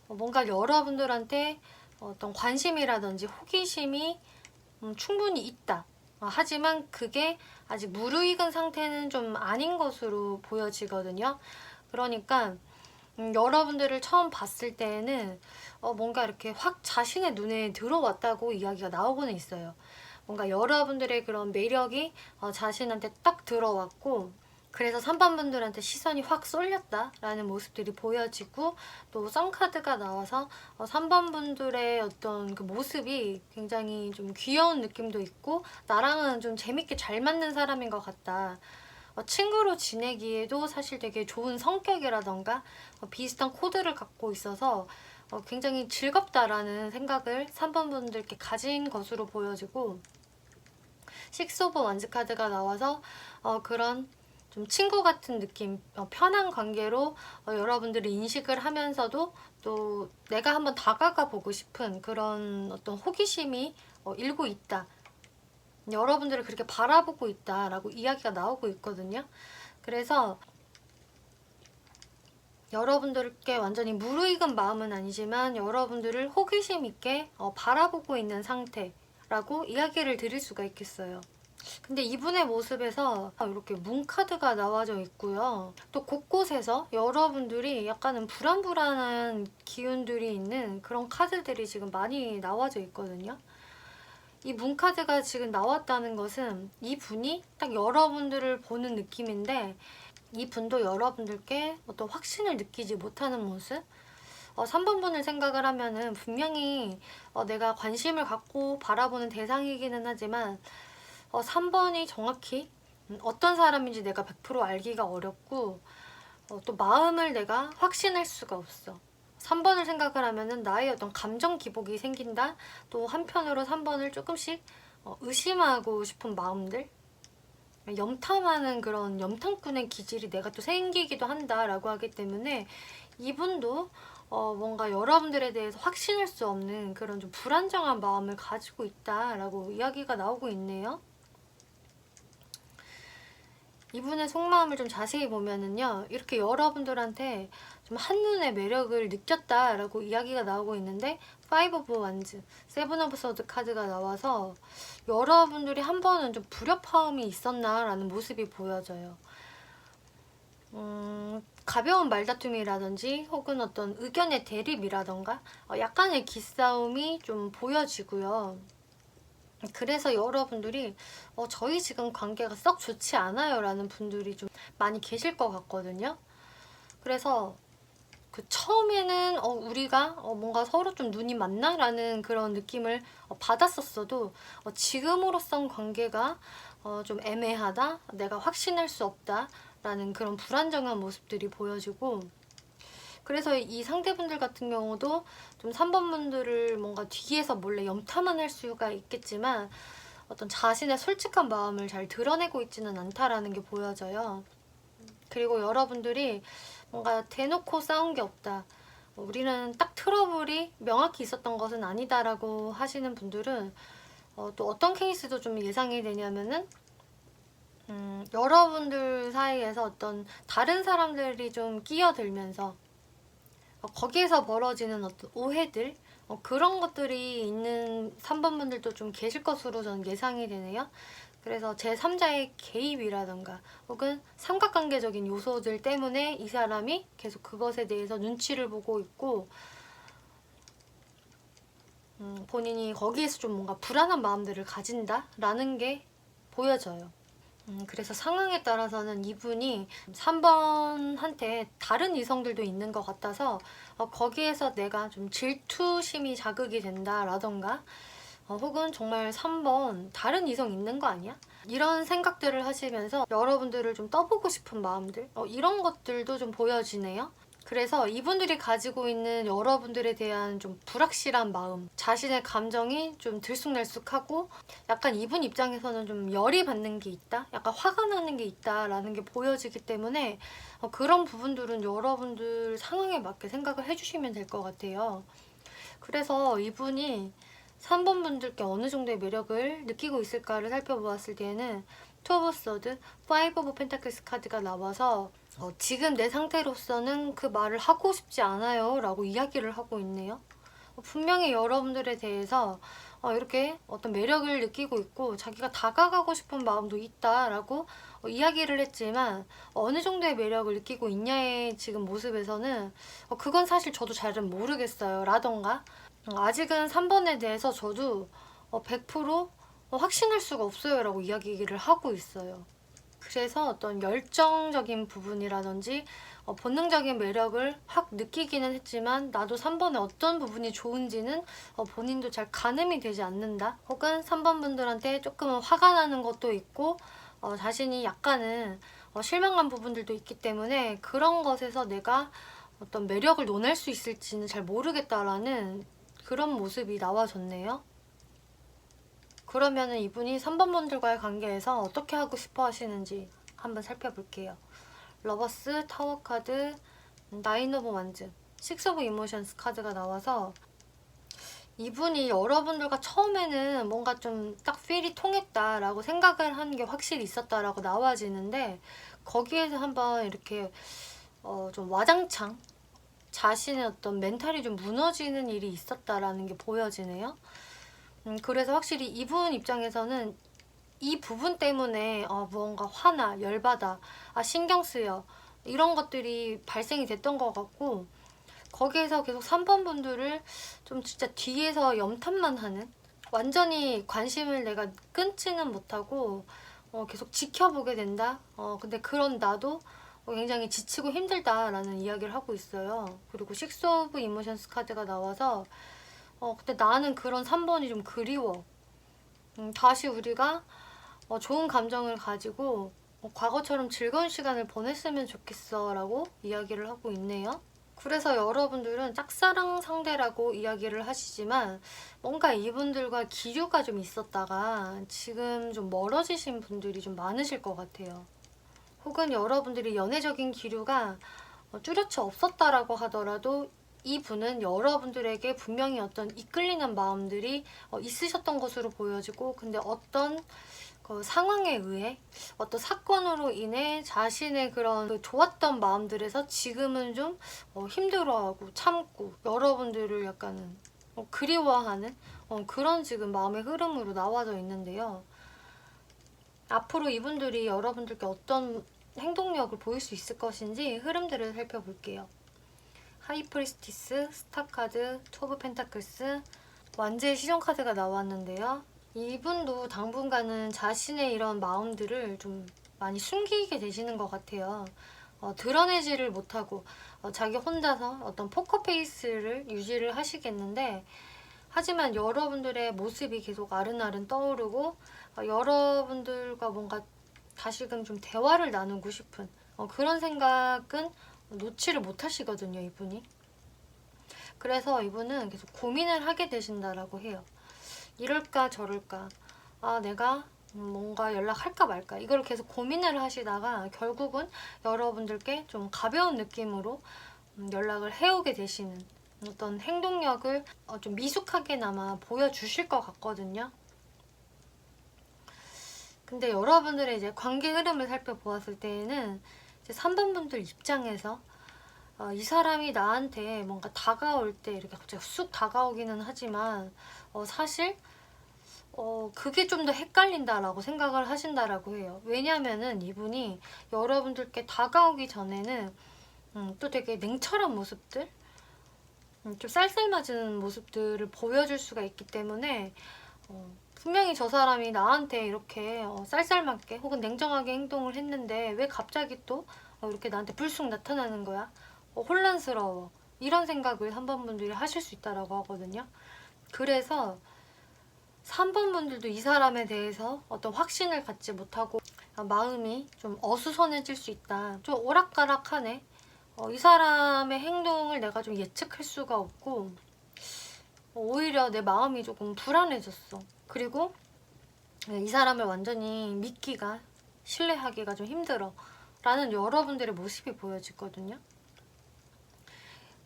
뭔가 여러분들한테 어떤 관심이라든지 호기심이 충분히 있다. 하지만 그게 아직 무르익은 상태는 좀 아닌 것으로 보여지거든요. 그러니까 여러분들을 처음 봤을 때에는 뭔가 이렇게 확 자신의 눈에 들어왔다고 이야기가 나오고는 있어요. 뭔가 여러분들의 그런 매력이 자신한테 딱 들어왔고, 그래서 3번 분들한테 시선이 확 쏠렸다라는 모습들이 보여지고, 또 썬카드가 나와서 3번 분들의 어떤 그 모습이 굉장히 좀 귀여운 느낌도 있고 나랑은 좀 재밌게 잘 맞는 사람인 것 같다. 친구로 지내기에도 사실 되게 좋은 성격이라던가 비슷한 코드를 갖고 있어서 굉장히 즐겁다라는 생각을 3번 분들께 가진 것으로 보여지고, 식스 오브 완즈 카드가 나와서 그런 좀 친구 같은 느낌, 편한 관계로 여러분들이 인식을 하면서도 또 내가 한번 다가가 보고 싶은 그런 어떤 호기심이 일고 있다. 여러분들을 그렇게 바라보고 있다라고 이야기가 나오고 있거든요. 그래서 여러분들께 완전히 무르익은 마음은 아니지만 여러분들을 호기심 있게 바라보고 있는 상태라고 이야기를 드릴 수가 있겠어요. 근데 이분의 모습에서 이렇게 문 카드가 나와져 있고요. 또 곳곳에서 여러분들이 약간은 불안불안한 기운들이 있는 그런 카드들이 지금 많이 나와져 있거든요. 이 문 카드가 지금 나왔다는 것은 이분이 딱 여러분들을 보는 느낌인데, 이분도 여러분들께 어떤 확신을 느끼지 못하는 모습? 3번 분을 생각을 하면은 분명히 내가 관심을 갖고 바라보는 대상이기는 하지만 3번이 정확히 어떤 사람인지 내가 100% 알기가 어렵고, 또 마음을 내가 확신할 수가 없어. 3번을 생각을 하면은 나의 어떤 감정 기복이 생긴다. 또 한편으로 3번을 조금씩 의심하고 싶은 마음들, 염탐하는 그런 염탐꾼의 기질이 내가 또 생기기도 한다라고 하기 때문에 이분도 뭔가 여러분들에 대해서 확신할 수 없는 그런 좀 불안정한 마음을 가지고 있다라고 이야기가 나오고 있네요. 이분의 속마음을 좀 자세히 보면은요, 이렇게 여러분들한테 좀 한눈에 매력을 느꼈다라고 이야기가 나오고 있는데, 파이브 오브 완즈, 세븐 오브 서드 카드가 나와서 여러분들이 한 번은 좀 불협화음이 있었나라는 모습이 보여져요. 가벼운 말다툼이라든지 혹은 어떤 의견의 대립이라던가 약간의 기싸움이 좀 보여지고요. 그래서 여러분들이 저희 지금 관계가 썩 좋지 않아요 라는 분들이 좀 많이 계실 것 같거든요. 그래서 그 처음에는 우리가 뭔가 서로 좀 눈이 맞나? 라는 그런 느낌을 받았었어도 지금으로선 관계가 좀 애매하다? 내가 확신할 수 없다? 라는 그런 불안정한 모습들이 보여지고, 그래서 이 상대분들 같은 경우도 좀 3번 분들을 뭔가 뒤에서 몰래 염탐은 할 수가 있겠지만 어떤 자신의 솔직한 마음을 잘 드러내고 있지는 않다라는 게 보여져요. 그리고 여러분들이 뭔가 대놓고 싸운 게 없다, 우리는 딱 트러블이 명확히 있었던 것은 아니다라고 하시는 분들은 또 어떤 케이스도 좀 예상이 되냐면은 여러분들 사이에서 어떤 다른 사람들이 좀 끼어들면서 거기에서 벌어지는 어떤 오해들, 그런 것들이 있는 3번 분들도 좀 계실 것으로 저는 예상이 되네요. 그래서 제3자의 개입이라던가 혹은 삼각관계적인 요소들 때문에 이 사람이 계속 그것에 대해서 눈치를 보고 있고, 본인이 거기에서 좀 뭔가 불안한 마음들을 가진다라는 게 보여져요. 그래서 상황에 따라서는 이분이 3번한테 다른 이성들도 있는 것 같아서 거기에서 내가 좀 질투심이 자극이 된다라던가 혹은 정말 3번 다른 이성 있는 거 아니야? 이런 생각들을 하시면서 여러분들을 좀 떠보고 싶은 마음들, 이런 것들도 좀 보여지네요. 그래서 이분들이 가지고 있는 여러분들에 대한 좀 불확실한 마음, 자신의 감정이 좀 들쑥날쑥하고 약간 이분 입장에서는 좀 열이 받는 게 있다? 약간 화가 나는 게 있다라는 게 보여지기 때문에 그런 부분들은 여러분들 상황에 맞게 생각을 해주시면 될 것 같아요. 그래서 이분이 3번 분들께 어느 정도의 매력을 느끼고 있을까를 살펴보았을 때에는 투 오브 서드, 파이브 오브 펜타클스 카드가 나와서 지금 내 상태로서는 그 말을 하고 싶지 않아요 라고 이야기를 하고 있네요. 분명히 여러분들에 대해서 이렇게 어떤 매력을 느끼고 있고 자기가 다가가고 싶은 마음도 있다라고 이야기를 했지만 어느 정도의 매력을 느끼고 있냐의 지금 모습에서는 그건 사실 저도 잘은 모르겠어요 라던가, 아직은 3번에 대해서 저도 100% 확신할 수가 없어요 라고 이야기를 하고 있어요. 그래서 어떤 열정적인 부분이라든지 본능적인 매력을 확 느끼기는 했지만 나도 3번의 어떤 부분이 좋은지는 본인도 잘 가늠이 되지 않는다. 혹은 3번 분들한테 조금은 화가 나는 것도 있고 자신이 약간은 실망한 부분들도 있기 때문에 그런 것에서 내가 어떤 매력을 논할 수 있을지는 잘 모르겠다라는 그런 모습이 나와졌네요. 그러면은 이분이 3번 분들과의 관계에서 어떻게 하고 싶어 하시는지 한번 살펴볼게요. 러버스, 타워 카드, 나인 오브 완즈, 식스 오브 이모션스 카드가 나와서 이분이 여러분들과 처음에는 뭔가 좀 딱 필이 통했다라고 생각을 하는 게 확실히 있었다라고 나와지는데 거기에서 한번 이렇게 좀 와장창 자신의 어떤 멘탈이 좀 무너지는 일이 있었다라는 게 보여지네요. 그래서 확실히 이분 입장에서는 이 부분 때문에 무언가 화나, 열받아, 신경 쓰여 이런 것들이 발생이 됐던 것 같고 거기에서 계속 3번 분들을 좀 진짜 뒤에서 염탐만 하는 완전히 관심을 내가 끊지는 못하고 계속 지켜보게 된다. 근데 그런 나도 굉장히 지치고 힘들다라는 이야기를 하고 있어요. 그리고 식스 오브 이모션스 카드가 나와서 근데 나는 그런 3번이 좀 그리워. 다시 우리가 좋은 감정을 가지고 과거처럼 즐거운 시간을 보냈으면 좋겠어 라고 이야기를 하고 있네요. 그래서 여러분들은 짝사랑 상대라고 이야기를 하시지만 뭔가 이분들과 기류가 좀 있었다가 지금 좀 멀어지신 분들이 좀 많으실 것 같아요. 혹은 여러분들이 연애적인 기류가 뚜렷이 없었다라고 하더라도 이분은 여러분들에게 분명히 어떤 이끌리는 마음들이 있으셨던 것으로 보여지고 근데 어떤 그 상황에 의해 어떤 사건으로 인해 자신의 그런 그 좋았던 마음들에서 지금은 좀 힘들어하고 참고 여러분들을 약간은 그리워하는 그런 지금 마음의 흐름으로 나와져 있는데요. 앞으로 이분들이 여러분들께 어떤 행동력을 보일 수 있을 것인지 흐름들을 살펴볼게요. 하이프리스티스, 스타카드, 투 오브 펜타클스, 완제의 시전 카드가 나왔는데요. 이분도 당분간은 자신의 이런 마음들을 좀 많이 숨기게 되시는 것 같아요. 드러내지를 못하고 자기 혼자서 어떤 포커페이스를 유지를 하시겠는데 하지만 여러분들의 모습이 계속 아른아른 떠오르고 여러분들과 뭔가 다시금 좀 대화를 나누고 싶은 그런 생각은 놓지를 못하시거든요, 이분이. 그래서 이분은 계속 고민을 하게 되신다라고 해요. 이럴까 저럴까, 내가 뭔가 연락할까 말까 이걸 계속 고민을 하시다가 결국은 여러분들께 좀 가벼운 느낌으로 연락을 해오게 되시는 어떤 행동력을 좀 미숙하게나마 보여주실 것 같거든요. 근데 여러분들의 이제 관계 흐름을 살펴보았을 때에는 이제 3번 분들 입장에서 이 사람이 나한테 뭔가 다가올 때 이렇게 갑자기 쑥 다가오기는 하지만 사실 그게 좀 더 헷갈린다라고 생각을 하신다라고 해요. 왜냐면은 이분이 여러분들께 다가오기 전에는 또 되게 냉철한 모습들, 좀 쌀쌀맞은 모습들을 보여줄 수가 있기 때문에 분명히 저 사람이 나한테 이렇게 쌀쌀맞게 혹은 냉정하게 행동을 했는데 왜 갑자기 또 이렇게 나한테 불쑥 나타나는 거야? 혼란스러워. 이런 생각을 3번 분들이 하실 수 있다라고 하거든요. 그래서 3번 분들도 이 사람에 대해서 어떤 확신을 갖지 못하고 마음이 좀 어수선해질 수 있다. 좀 오락가락하네. 이 사람의 행동을 내가 좀 예측할 수가 없고 오히려 내 마음이 조금 불안해졌어. 그리고 이 사람을 완전히 믿기가, 신뢰하기가 좀 힘들어 라는 여러분들의 모습이 보여지거든요.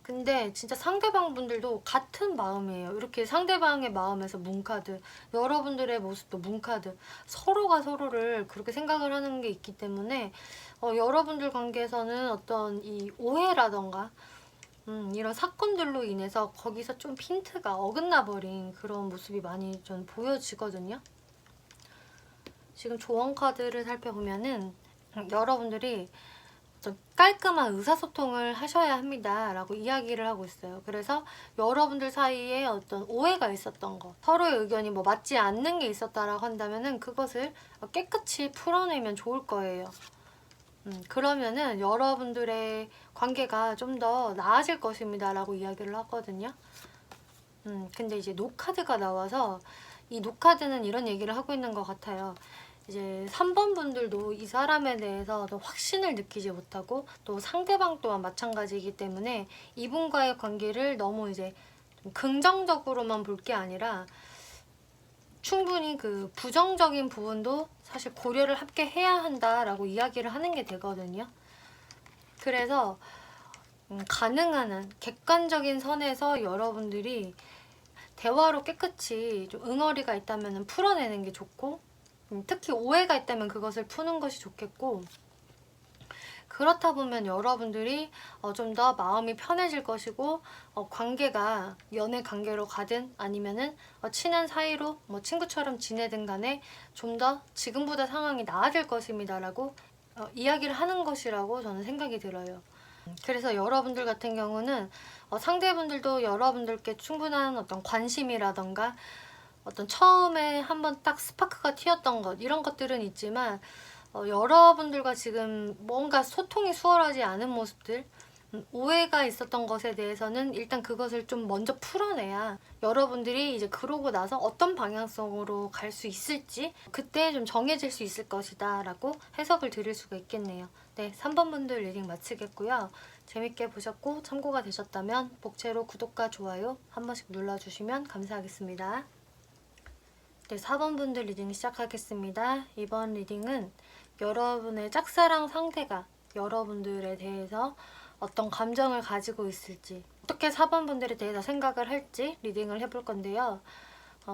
근데 진짜 상대방 분들도 같은 마음이에요. 이렇게 상대방의 마음에서 문카드, 여러분들의 모습도 문카드, 서로가 서로를 그렇게 생각을 하는 게 있기 때문에 여러분들 관계에서는 어떤 이 오해라던가 이런 사건들로 인해서 거기서 좀 핀트가 어긋나 버린 그런 모습이 많이 좀 보여지거든요. 지금 조언 카드를 살펴보면은 여러분들이 어떤 깔끔한 의사소통을 하셔야 합니다 라고 이야기를 하고 있어요. 그래서 여러분들 사이에 어떤 오해가 있었던 거, 서로의 의견이 뭐 맞지 않는 게 있었다라고 한다면은 그것을 깨끗이 풀어내면 좋을 거예요. 그러면은 여러분들의 관계가 좀 더 나아질 것입니다 라고 이야기를 하거든요. 근데 이제 노카드가 나와서 이 노카드는 이런 얘기를 하고 있는 것 같아요. 이제 3번 분들도 이 사람에 대해서 더 확신을 느끼지 못하고 또 상대방 또한 마찬가지이기 때문에 이분과의 관계를 너무 이제 좀 긍정적으로만 볼 게 아니라 충분히 그 부정적인 부분도 사실 고려를 함께 해야 한다라고 이야기를 하는 게 되거든요. 그래서 가능한 한 객관적인 선에서 여러분들이 대화로 깨끗이 좀 응어리가 있다면 풀어내는 게 좋고, 특히 오해가 있다면 그것을 푸는 것이 좋겠고, 그렇다 보면 여러분들이 좀 더 마음이 편해질 것이고, 관계가 연애 관계로 가든 아니면은 친한 사이로 뭐 친구처럼 지내든 간에 좀 더 지금보다 상황이 나아질 것입니다 라고 이야기를 하는 것이라고 저는 생각이 들어요. 그래서 여러분들 같은 경우는 상대분들도 여러분들께 충분한 어떤 관심이라던가 어떤 처음에 한번 딱 스파크가 튀었던 것, 이런 것들은 있지만 여러분들과 지금 뭔가 소통이 수월하지 않은 모습들, 오해가 있었던 것에 대해서는 일단 그것을 좀 먼저 풀어내야 여러분들이 이제 그러고 나서 어떤 방향성으로 갈 수 있을지 그때 좀 정해질 수 있을 것이다 라고 해석을 드릴 수가 있겠네요. 네, 3번 분들 리딩 마치겠고요. 재밌게 보셨고 참고가 되셨다면 복채로 구독과 좋아요 한 번씩 눌러주시면 감사하겠습니다. 네, 4번 분들 리딩 시작하겠습니다. 이번 리딩은 여러분의 짝사랑 상대가 여러분들에 대해서 어떤 감정을 가지고 있을지, 어떻게 4번 분들에 대해서 생각을 할지 리딩을 해볼 건데요.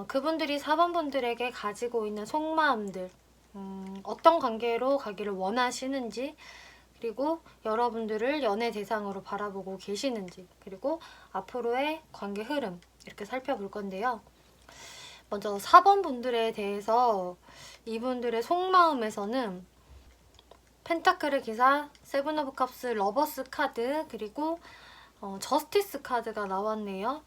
그분들이 4번 분들에게 가지고 있는 속마음들, 어떤 관계로 가기를 원하시는지, 그리고 여러분들을 연애 대상으로 바라보고 계시는지, 그리고 앞으로의 관계 흐름 이렇게 살펴볼 건데요. 먼저 4번 분들에 대해서 이분들의 속마음에서는 펜타클의 기사, 세븐 오브 컵스, 러버스 카드, 그리고 저스티스 카드가 나왔네요.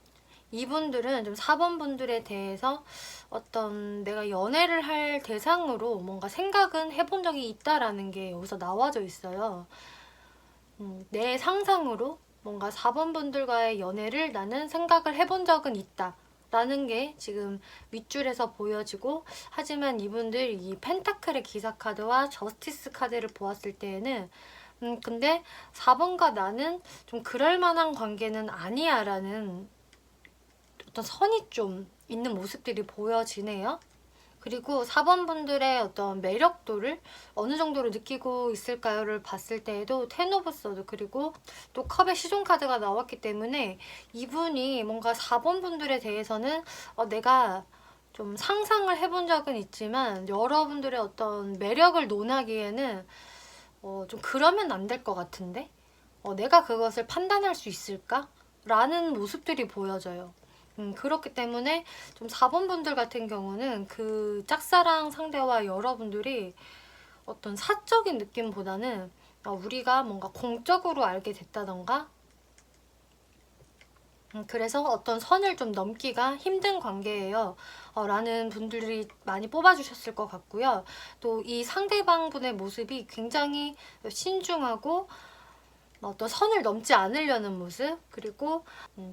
이분들은 좀 4번 분들에 대해서 어떤 내가 연애를 할 대상으로 뭔가 생각은 해본 적이 있다라는 게 여기서 나와져 있어요. 내 상상으로 뭔가 4번 분들과의 연애를 나는 생각을 해본 적은 있다 라는 게 지금 윗줄에서 보여지고, 하지만 이분들 이 펜타클의 기사 카드와 저스티스 카드를 보았을 때에는 근데 4번과 나는 좀 그럴 만한 관계는 아니야 라는 어떤 선이 좀 있는 모습들이 보여지네요. 그리고 4번 분들의 어떤 매력도를 어느 정도로 느끼고 있을까요를 봤을 때에도 텐 오브 서드, 그리고 또 컵의 시종 카드가 나왔기 때문에 이분이 뭔가 4번 분들에 대해서는 내가 좀 상상을 해본 적은 있지만 여러분들의 어떤 매력을 논하기에는 좀 그러면 안 될 것 같은데 내가 그것을 판단할 수 있을까? 라는 모습들이 보여져요. 그렇기 때문에 좀 4번 분들 같은 경우는 그 짝사랑 상대와 여러분들이 어떤 사적인 느낌보다는 우리가 뭔가 공적으로 알게 됐다던가, 그래서 어떤 선을 좀 넘기가 힘든 관계예요 라는 분들이 많이 뽑아주셨을 것 같고요. 또 이 상대방 분의 모습이 굉장히 신중하고 어떤 선을 넘지 않으려는 모습, 그리고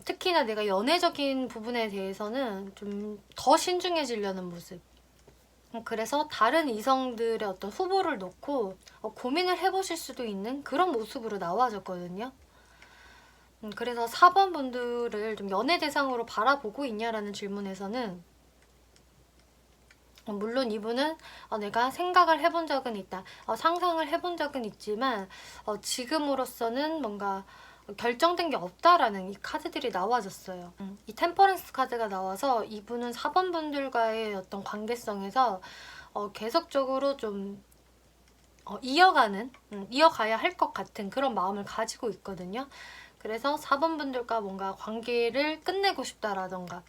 특히나 내가 연애적인 부분에 대해서는 좀 더 신중해지려는 모습, 그래서 다른 이성들의 어떤 후보를 놓고 고민을 해보실 수도 있는 그런 모습으로 나와졌거든요. 그래서 4번 분들을 좀 연애 대상으로 바라보고 있냐라는 질문에서는 물론 이분은 내가 생각을 해본 적은 있다, 상상을 해본 적은 있지만 지금으로서는 뭔가 결정된 게 없다라는 이 카드들이 나와졌어요. 이 템퍼런스 카드가 나와서 이분은 4번 분들과의 어떤 관계성에서 계속적으로 좀 이어가야 할 것 같은 그런 마음을 가지고 있거든요. 그래서 4번 분들과 뭔가 관계를 끝내고 싶다라던가,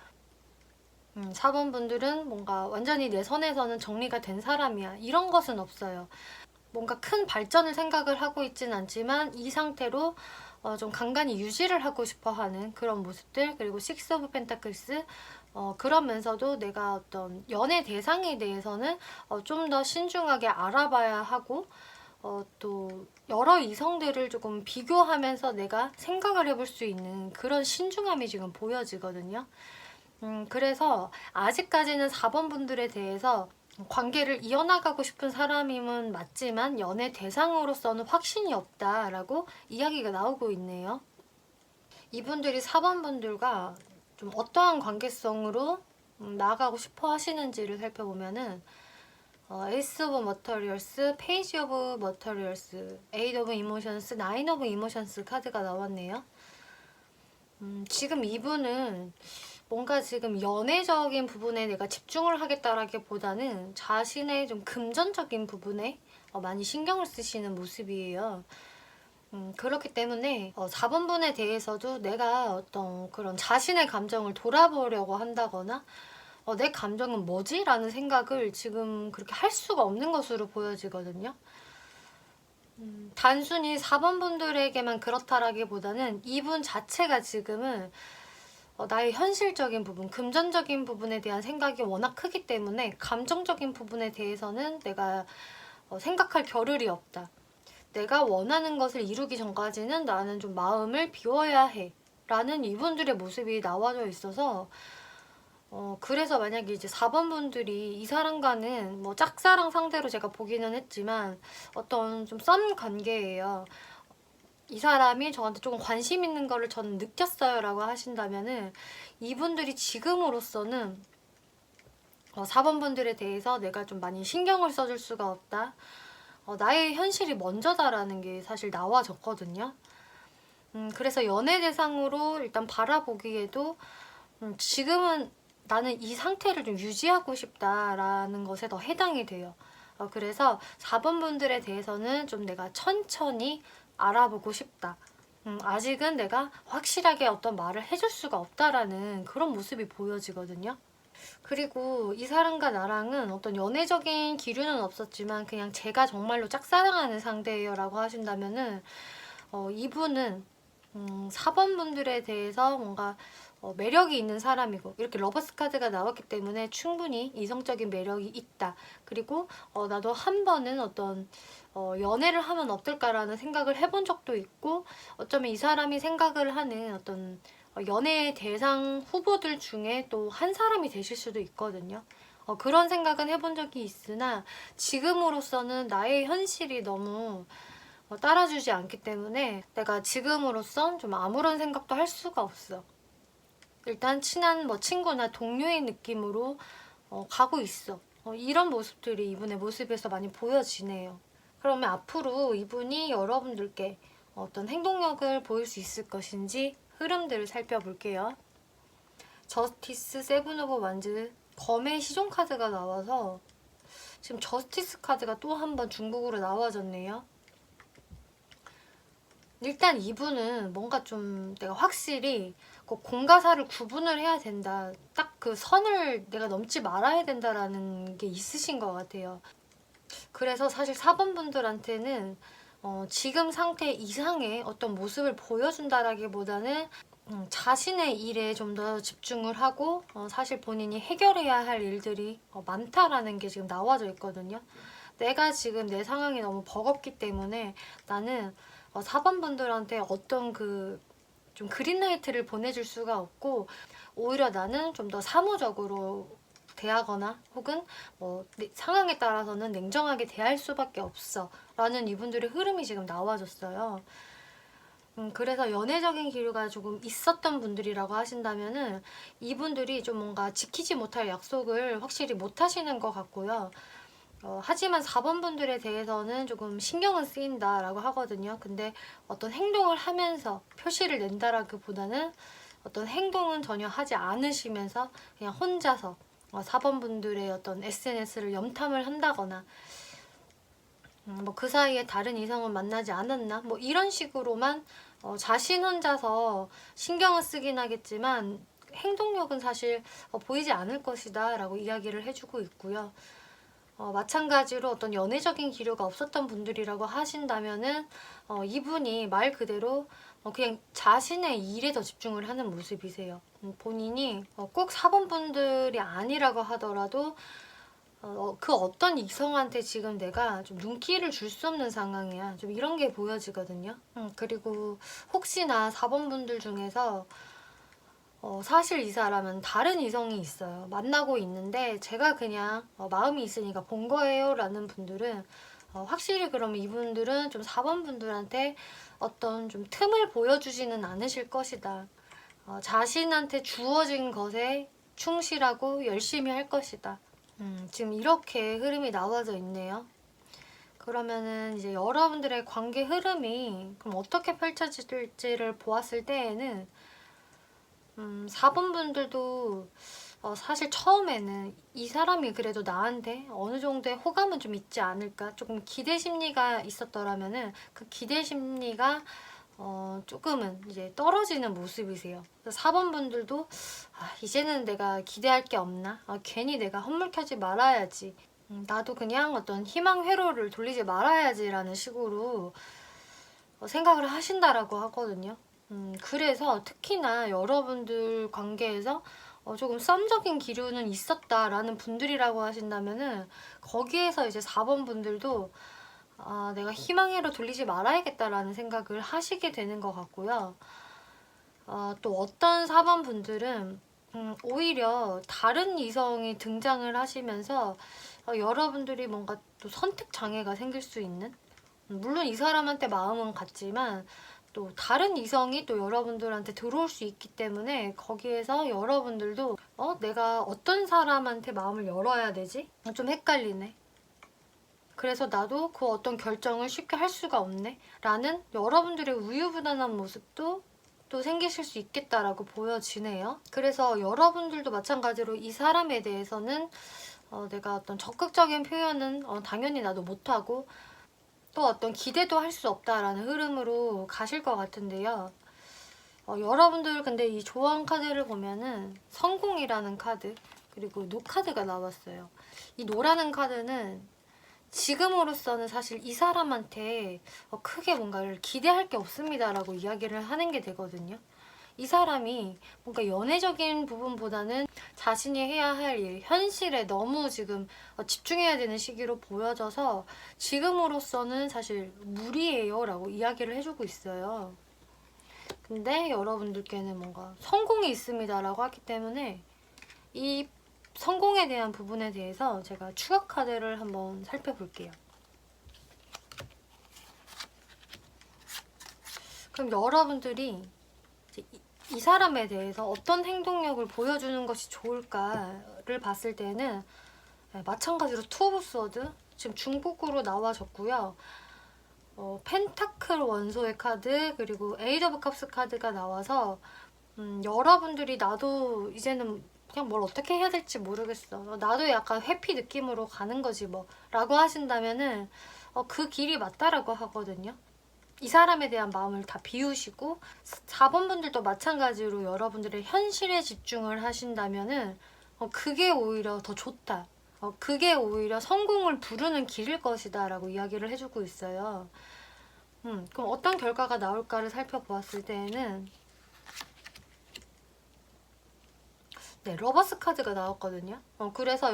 4번 분들은 뭔가 완전히 내 선에서는 정리가 된 사람이야, 이런 것은 없어요. 뭔가 큰 발전을 생각을 하고 있진 않지만 이 상태로 좀 간간히 유지를 하고 싶어 하는 그런 모습들, 그리고 식스 오브 펜타클스, 그러면서도 내가 어떤 연애 대상에 대해서는 좀 더 신중하게 알아봐야 하고, 또 여러 이성들을 조금 비교하면서 내가 생각을 해볼 수 있는 그런 신중함이 지금 보여지거든요. 그래서 아직까지는 4번 분들에 대해서 관계를 이어나가고 싶은 사람임은 맞지만 연애 대상으로서는 확신이 없다라고 이야기가 나오고 있네요. 이분들이 4번 분들과 좀 어떠한 관계성으로 나아가고 싶어 하시는지를 살펴보면은 에이스 오브 머터리얼스, 페이지 오브 머터리얼스, 에이드 오브 이모션스, 나인 오브 이모션스 카드가 나왔네요. 지금 이분은 뭔가 지금 연애적인 부분에 내가 집중을 하겠다라기보다는 자신의 좀 금전적인 부분에 많이 신경을 쓰시는 모습이에요. 그렇기 때문에 4번 분에 대해서도 내가 어떤 그런 자신의 감정을 돌아보려고 한다거나 내 감정은 뭐지? 라는 생각을 지금 그렇게 할 수가 없는 것으로 보여지거든요. 단순히 4번 분들에게만 그렇다라기보다는 이분 자체가 지금은 나의 현실적인 부분, 금전적인 부분에 대한 생각이 워낙 크기 때문에 감정적인 부분에 대해서는 내가 생각할 겨를이 없다. 내가 원하는 것을 이루기 전까지는 나는 좀 마음을 비워야 해. 라는 이분들의 모습이 나와져 있어서 그래서 만약에 이제 4번 분들이 이 사람과는 뭐 짝사랑 상대로 제가 보기는 했지만 어떤 좀 썸 관계예요. 이 사람이 저한테 조금 관심 있는 거를 저는 느꼈어요 라고 하신다면은 이분들이 지금으로서는 4번 분들에 대해서 내가 좀 많이 신경을 써줄 수가 없다. 나의 현실이 먼저다라는 게 사실 나와졌거든요. 그래서 연애 대상으로 일단 바라보기에도 지금은 나는 이 상태를 좀 유지하고 싶다라는 것에 더 해당이 돼요. 그래서 4번 분들에 대해서는 좀 내가 천천히 알아보고 싶다. 아직은 내가 확실하게 어떤 말을 해줄 수가 없다라는 그런 모습이 보여지거든요. 그리고 이 사람과 나랑은 어떤 연애적인 기류는 없었지만 그냥 제가 정말로 짝사랑하는 상대예요 라고 하신다면은 이분은 4번 분들에 대해서 뭔가 매력이 있는 사람이고, 이렇게 러버스 카드가 나왔기 때문에 충분히 이성적인 매력이 있다. 그리고 나도 한 번은 어떤 연애를 하면 어떨까라는 생각을 해본 적도 있고, 어쩌면 이 사람이 생각을 하는 어떤 연애 대상 후보들 중에 또 한 사람이 되실 수도 있거든요. 그런 생각은 해본 적이 있으나 지금으로서는 나의 현실이 너무 따라주지 않기 때문에 내가 지금으로선 좀 아무런 생각도 할 수가 없어. 일단 친한 뭐 친구나 동료의 느낌으로 가고 있어. 이런 모습들이 이분의 모습에서 많이 보여지네요. 그러면 앞으로 이분이 여러분들께 어떤 행동력을 보일 수 있을 것인지 흐름들을 살펴볼게요. 저스티스, 세븐 오브 완즈, 검의 시종 카드가 나와서 지금 저스티스 카드가 또 한 번 중국으로 나와졌네요. 일단 이분은 뭔가 좀 내가 확실히 공과 사를 구분을 해야 된다. 딱 그 선을 내가 넘지 말아야 된다라는 게 있으신 것 같아요. 그래서 사실 4번 분들한테는 지금 상태 이상의 어떤 모습을 보여준다라기보다는 자신의 일에 좀 더 집중을 하고 사실 본인이 해결해야 할 일들이 많다라는 게 지금 나와져 있거든요. 내가 지금 내 상황이 너무 버겁기 때문에 나는 4번 분들한테 어떤 좀 그린라이트를 보내줄 수가 없고, 오히려 나는 좀 더 사무적으로 대하거나 혹은 상황에 따라서는 냉정하게 대할 수밖에 없어 라는 이분들의 흐름이 지금 나와줬어요. 그래서 연애적인 기류가 조금 있었던 분들이라고 하신다면은 이분들이 좀 뭔가 지키지 못할 약속을 확실히 못 하시는 것 같고요. 하지만 4번 분들에 대해서는 조금 신경은 쓰인다라고 하거든요. 근데 어떤 행동을 하면서 표시를 낸다라기보다는 어떤 행동은 전혀 하지 않으시면서 그냥 혼자서 4번 분들의 어떤 SNS를 염탐을 한다거나 뭐 그 사이에 다른 이성은 만나지 않았나 뭐 이런 식으로만 자신 혼자서 신경을 쓰긴 하겠지만 행동력은 사실 보이지 않을 것이다 라고 이야기를 해주고 있고요. 마찬가지로 어떤 연애적인 기류가 없었던 분들이라고 하신다면은 이분이 말 그대로 그냥 자신의 일에 더 집중을 하는 모습이세요. 본인이 꼭 4번 분들이 아니라고 하더라도 그 어떤 이성한테 지금 내가 좀 눈길을 줄 수 없는 상황이야. 좀 이런 게 보여지거든요. 그리고 혹시나 4번 분들 중에서 사실 이 사람은 다른 이성이 있어요. 만나고 있는데 제가 그냥 마음이 있으니까 본 거예요 라는 분들은 확실히 그러면 이분들은 좀 4번 분들한테 어떤 좀 틈을 보여주지는 않으실 것이다. 자신한테 주어진 것에 충실하고 열심히 할 것이다. 지금 이렇게 흐름이 나와져 있네요. 그러면은 이제 여러분들의 관계 흐름이 그럼 어떻게 펼쳐질지를 보았을 때에는 4번 분들도 사실 처음에는 이 사람이 그래도 나한테 어느 정도의 호감은 좀 있지 않을까, 조금 기대 심리가 있었더라면은 그 기대 심리가 조금은 이제 떨어지는 모습이세요. 4번 분들도 이제는 내가 기대할 게 없나, 괜히 내가 헛물켜지 말아야지, 나도 그냥 어떤 희망 회로를 돌리지 말아야지라는 식으로 생각을 하신다라고 하거든요. 그래서 특히나 여러분들 관계에서 조금 썸적인 기류는 있었다라는 분들이라고 하신다면은 거기에서 이제 4번 분들도 내가 희망으로 돌리지 말아야겠다라는 생각을 하시게 되는 것 같고요. 또 어떤 4번 분들은 오히려 다른 이성이 등장을 하시면서 여러분들이 뭔가 또 선택 장애가 생길 수 있는, 물론 이 사람한테 마음은 같지만 또 다른 이성이 또 여러분들한테 들어올 수 있기 때문에 거기에서 여러분들도 내가 어떤 사람한테 마음을 열어야 되지? 좀 헷갈리네. 그래서 나도 그 어떤 결정을 쉽게 할 수가 없네 라는 여러분들의 우유부단한 모습도 또 생기실 수 있겠다라고 보여지네요. 그래서 여러분들도 마찬가지로 이 사람에 대해서는 내가 어떤 적극적인 표현은 당연히 나도 못하고 또 어떤 기대도 할 수 없다라는 흐름으로 가실 것 같은데요. 여러분들 근데 이 조언 카드를 보면은 성공이라는 카드, 그리고 노 카드가 나왔어요. 이 노라는 카드는 지금으로서는 사실 이 사람한테 크게 뭔가를 기대할 게 없습니다라고 이야기를 하는 게 되거든요. 이 사람이 뭔가 연애적인 부분보다는 자신이 해야 할 일, 현실에 너무 지금 집중해야 되는 시기로 보여져서 지금으로서는 사실 무리예요 라고 이야기를 해주고 있어요. 근데 여러분들께는 뭔가 성공이 있습니다 라고 하기 때문에 이 성공에 대한 부분에 대해서 제가 추가 카드를 한번 살펴볼게요. 그럼 여러분들이 이 사람에 대해서 어떤 행동력을 보여주는 것이 좋을까를 봤을 때는 마찬가지로 투 오브 스워드 지금 중복으로 나와졌고요. 펜타클 원소의 카드, 그리고 에이드 오브 컵스 카드가 나와서 여러분들이 나도 이제는 그냥 뭘 어떻게 해야 될지 모르겠어, 나도 약간 회피 느낌으로 가는 거지 뭐 라고 하신다면은 그 길이 맞다라고 하거든요. 이 사람에 대한 마음을 다 비우시고 4번 분들도 마찬가지로 여러분들의 현실에 집중을 하신다면은 그게 오히려 더 좋다, 그게 오히려 성공을 부르는 길일 것이다 라고 이야기를 해주고 있어요. 그럼 어떤 결과가 나올까를 살펴보았을 때에는 네, 러버스 카드가 나왔거든요. 그래서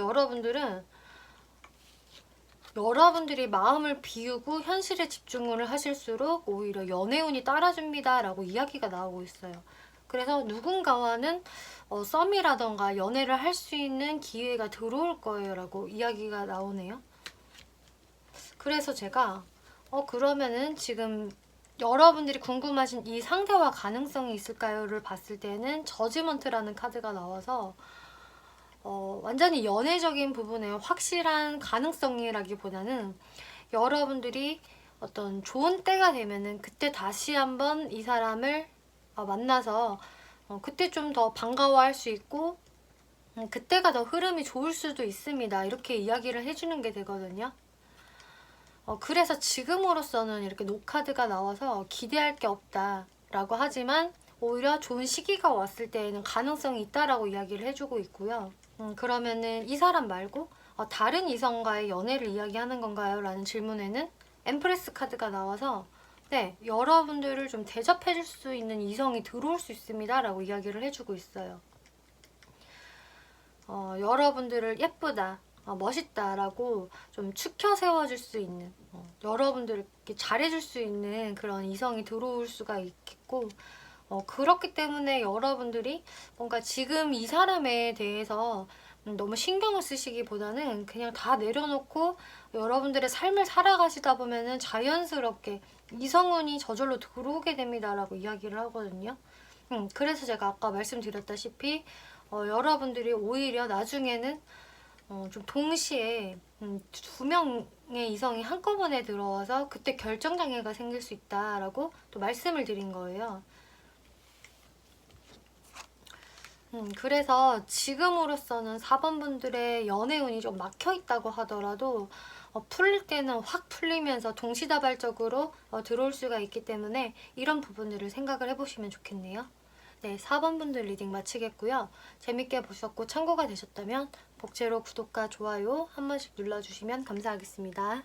여러분들이 마음을 비우고 현실에 집중을 하실수록 오히려 연애운이 따라줍니다 라고 이야기가 나오고 있어요. 그래서 누군가와는 썸이라던가 연애를 할 수 있는 기회가 들어올 거예요 라고 이야기가 나오네요. 그래서 제가 그러면은 지금 여러분들이 궁금하신 이 상대와 가능성이 있을까요?를 봤을 때는 저지먼트라는 카드가 나와서 완전히 연애적인 부분에 확실한 가능성이라기보다는 여러분들이 어떤 좋은 때가 되면은 그때 다시 한번 이 사람을 만나서 그때 좀 더 반가워할 수 있고 그때가 더 흐름이 좋을 수도 있습니다. 이렇게 이야기를 해주는 게 되거든요. 그래서 지금으로서는 이렇게 노카드가 나와서 기대할 게 없다 라고 하지만 오히려 좋은 시기가 왔을 때에는 가능성이 있다라고 이야기를 해주고 있고요. 그러면은 이 사람 말고 다른 이성과의 연애를 이야기하는 건가요? 라는 질문에는 엠프레스 카드가 나와서 네, 여러분들을 좀 대접해줄 수 있는 이성이 들어올 수 있습니다 라고 이야기를 해주고 있어요. 여러분들을 예쁘다, 멋있다 라고 좀 추켜 세워줄 수 있는, 여러분들을 이렇게 잘해줄 수 있는 그런 이성이 들어올 수가 있겠고, 그렇기 때문에 여러분들이 뭔가 지금 이 사람에 대해서 너무 신경을 쓰시기보다는 그냥 다 내려놓고 여러분들의 삶을 살아가시다 보면은 자연스럽게 이성운이 저절로 들어오게 됩니다라고 이야기를 하거든요. 그래서 제가 아까 말씀드렸다시피 여러분들이 오히려 나중에는 좀 동시에 두 명의 이성이 한꺼번에 들어와서 그때 결정장애가 생길 수 있다라고 또 말씀을 드린 거예요. 그래서 지금으로서는 4번 분들의 연애운이 좀 막혀 있다고 하더라도 풀릴 때는 확 풀리면서 동시다발적으로 들어올 수가 있기 때문에 이런 부분들을 생각을 해보시면 좋겠네요. 네, 4번 분들 리딩 마치겠고요. 재밌게 보셨고 참고가 되셨다면 복제로 구독과 좋아요 한 번씩 눌러주시면 감사하겠습니다.